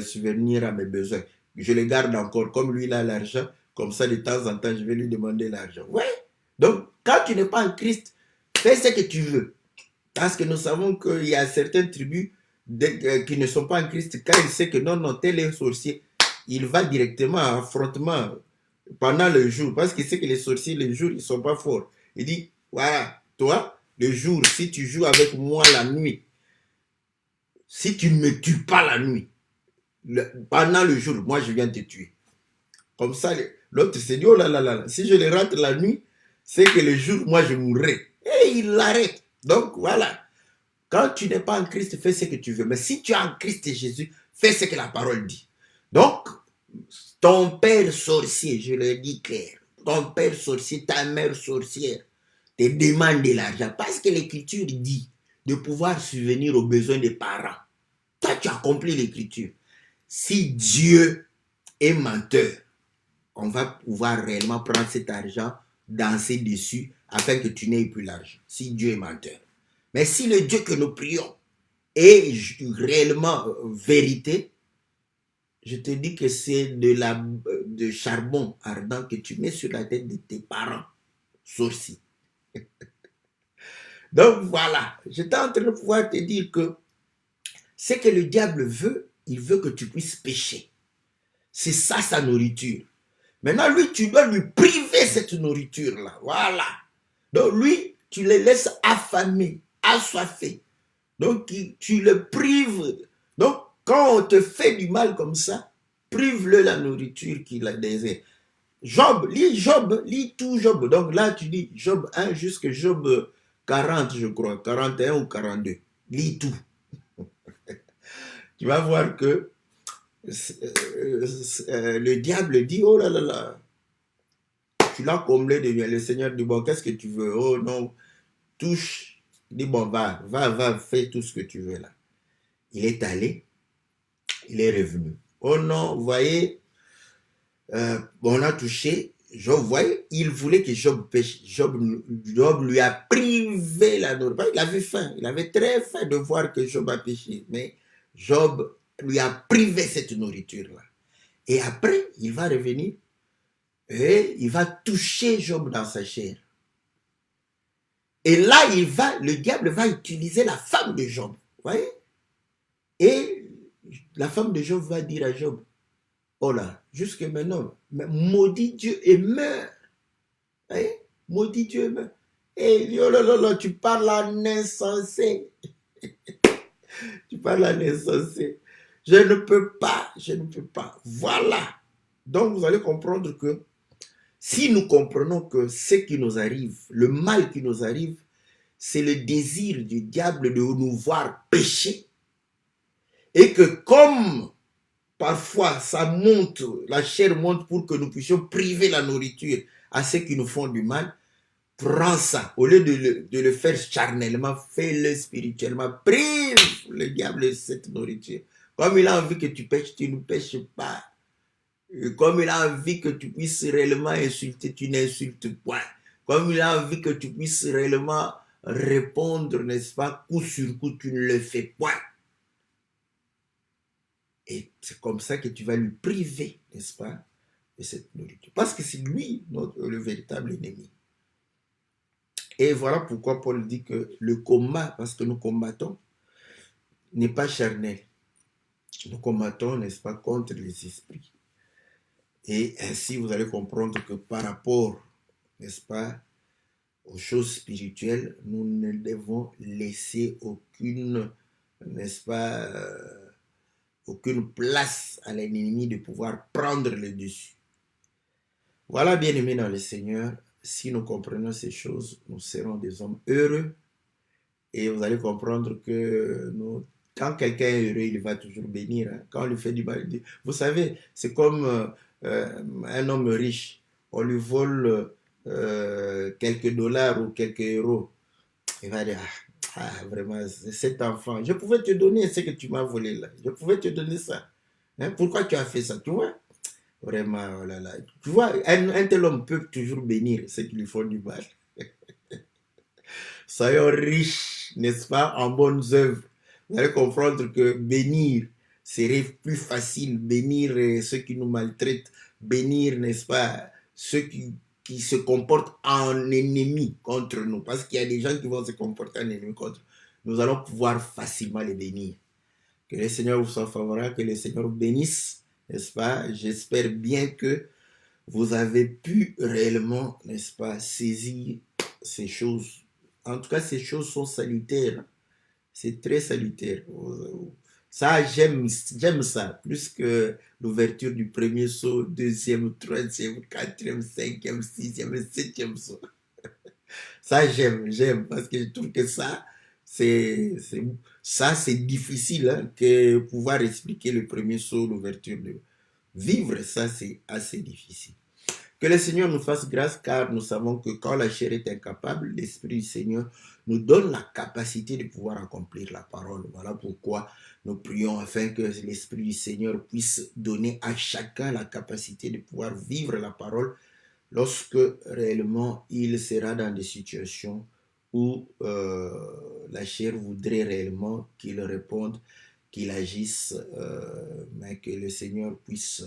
subvenir à mes besoins. Je le garde encore. Comme lui, il a l'argent. Comme ça, de temps en temps, je vais lui demander l'argent. Ouais. Donc, quand tu n'es pas en Christ, fais ce que tu veux. Parce que nous savons qu'il y a certaines tribus qui ne sont pas en Christ. Quand il sait que non, non, tel est un sorcier, il va directement à affrontement pendant le jour. Parce qu'il sait que les sorciers, le jour, ils ne sont pas forts. Il dit, voilà, toi, le jour, si tu joues avec moi la nuit, si tu ne me tues pas la nuit, pendant le jour, moi, je viens te tuer. Comme ça, l'autre se dit, oh là là là, si je le rate la nuit, c'est que le jour, moi, je mourrai. Et il l'arrête. Donc, voilà. Quand tu n'es pas en Christ, fais ce que tu veux. Mais si tu es en Christ et Jésus, fais ce que la parole dit. Donc, ton père sorcier, je le dis clair, ton père sorcier, ta mère sorcière, te demande de l'argent. Parce que l'Écriture dit de pouvoir subvenir aux besoins des parents. Toi, tu as accompli l'Écriture. Si Dieu est menteur, on va pouvoir réellement prendre cet argent, danser dessus, afin que tu n'aies plus l'argent. Si Dieu est menteur. Mais si le Dieu que nous prions est réellement vérité, je te dis que c'est de charbon ardent que tu mets sur la tête de tes parents sorciers. Donc voilà, j'étais en train de pouvoir te dire que ce que le diable veut, il veut que tu puisses pécher. C'est ça sa nourriture. Maintenant, lui, tu dois lui priver cette nourriture-là. Voilà. Donc lui, tu le laisses affamé, assoiffé. Donc, tu le prives. Donc, quand on te fait du mal comme ça, prive-le la nourriture qu'il a désiré. Job, lis tout Job. Donc là, tu dis Job 1 jusqu'à Job 40, je crois, 41 ou 42. Lis tout. Tu vas voir que le diable dit, oh là là là, tu l'as comblé de bien. Le Seigneur dit, bon, qu'est-ce que tu veux? Oh non, touche. Il dit, bon, va, fais tout ce que tu veux là. Il est allé, il est revenu. Oh non, vous voyez, on a touché, Job, vous voyez, il voulait que Job pêche. Job lui a privé la nourriture. Il avait faim, il avait très faim de voir que Job a péché. Mais Job lui a privé cette nourriture-là. Et après, il va revenir et il va toucher Job dans sa chair. Et là, le diable va utiliser la femme de Job. Vous voyez? Et la femme de Job va dire à Job, oh là, jusque maintenant, maudit Dieu et meurt. Hein? Maudit Dieu et meurt. Et il dit, oh là là là, tu parles en insensé. Tu parles en insensé. Je ne peux pas. Voilà. Donc vous allez comprendre que si nous comprenons que ce qui nous arrive, le mal qui nous arrive, c'est le désir du diable de nous voir pécher. Et que comme parfois ça monte, la chair monte pour que nous puissions priver la nourriture à ceux qui nous font du mal, prends ça. Au lieu de le faire charnellement, fais-le spirituellement. Prive le diable de cette nourriture. Comme il a envie que tu pêches, tu ne pêches pas. Et comme il a envie que tu puisses réellement insulter, tu n'insultes point. Comme il a envie que tu puisses réellement répondre, n'est-ce pas, coup sur coup, tu ne le fais point. Et c'est comme ça que tu vas lui priver, n'est-ce pas, de cette nourriture. Parce que c'est lui le véritable ennemi. Et voilà pourquoi Paul dit que le combat, parce que nous combattons, n'est pas charnel. Nous combattons, n'est-ce pas, contre les esprits. Et ainsi, vous allez comprendre que par rapport, n'est-ce pas, aux choses spirituelles, nous ne devons laisser aucune, n'est-ce pas, aucune place à l'ennemi de pouvoir prendre le dessus. Voilà, bien-aimés dans le Seigneur, si nous comprenons ces choses, nous serons des hommes heureux. Et vous allez comprendre que quand quelqu'un est heureux, il va toujours bénir. Hein. Quand on lui fait du mal, vous savez, c'est comme un homme riche. On lui vole quelques dollars ou quelques euros. Il va dire, vraiment, cet enfant, je pouvais te donner ce que tu m'as volé là. Je pouvais te donner ça. Hein? Pourquoi tu as fait ça? Tu vois? Vraiment, oh là là. Tu vois, un tel homme peut toujours bénir ceux qui lui font du mal. Soyons riches, n'est-ce pas, en bonnes œuvres. Vous allez comprendre que bénir serait plus facile. Bénir ceux qui nous maltraitent. Bénir, n'est-ce pas, ceux qui se comportent en ennemis contre nous. Parce qu'il y a des gens qui vont se comporter en ennemis contre nous. Nous allons pouvoir facilement les bénir. Que le Seigneur vous soit favorable, que le Seigneur vous bénisse, n'est-ce pas? J'espère bien que vous avez pu réellement, n'est-ce pas, saisir ces choses. En tout cas, ces choses sont salutaires. C'est très salutaire. Ça, j'aime ça. Plus que l'ouverture du premier saut, deuxième, troisième, quatrième, cinquième, sixième, septième saut. Ça, j'aime. Parce que je trouve que ça, c'est difficile hein, que pouvoir expliquer le premier saut, l'ouverture de vivre. Ça, c'est assez difficile. Que le Seigneur nous fasse grâce car nous savons que quand la chair est incapable, l'Esprit du Seigneur nous donne la capacité de pouvoir accomplir la parole. Voilà pourquoi nous prions afin que l'Esprit du Seigneur puisse donner à chacun la capacité de pouvoir vivre la parole lorsque réellement il sera dans des situations où la chair voudrait réellement qu'il réponde, qu'il agisse, mais que le Seigneur puisse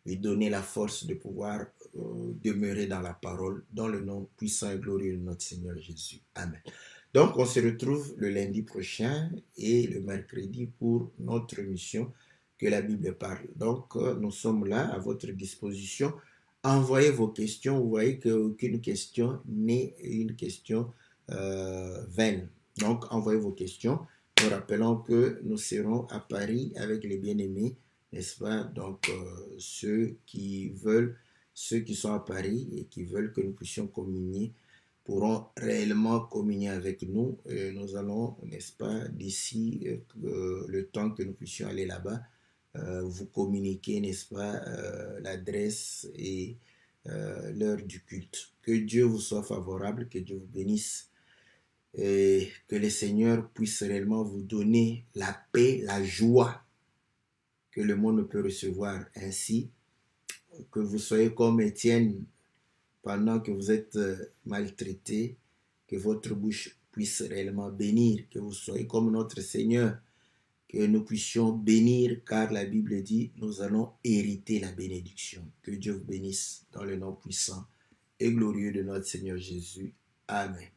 lui donner la force de pouvoir demeurer dans la parole, dans le nom puissant et glorieux de notre Seigneur Jésus. Amen. Donc, on se retrouve le lundi prochain et le mercredi pour notre mission que la Bible parle. Donc, nous sommes là à votre disposition. Envoyez vos questions. Vous voyez qu'aucune question n'est une question vaine. Donc, envoyez vos questions. Nous rappelons que nous serons à Paris avec les bien-aimés, n'est-ce pas? Donc, ceux qui sont à Paris et qui veulent que nous puissions communier pourront réellement communier avec nous. Nous allons, n'est-ce pas, d'ici le temps que nous puissions aller là-bas, vous communiquer, n'est-ce pas, l'adresse et l'heure du culte. Que Dieu vous soit favorable, que Dieu vous bénisse et que le Seigneur puisse réellement vous donner la paix, la joie que le monde ne peut recevoir. Ainsi, que vous soyez comme Étienne pendant que vous êtes maltraité, que votre bouche puisse réellement bénir, que vous soyez comme notre Seigneur, que nous puissions bénir, car la Bible dit, nous allons hériter la bénédiction. Que Dieu vous bénisse dans le nom puissant et glorieux de notre Seigneur Jésus. Amen.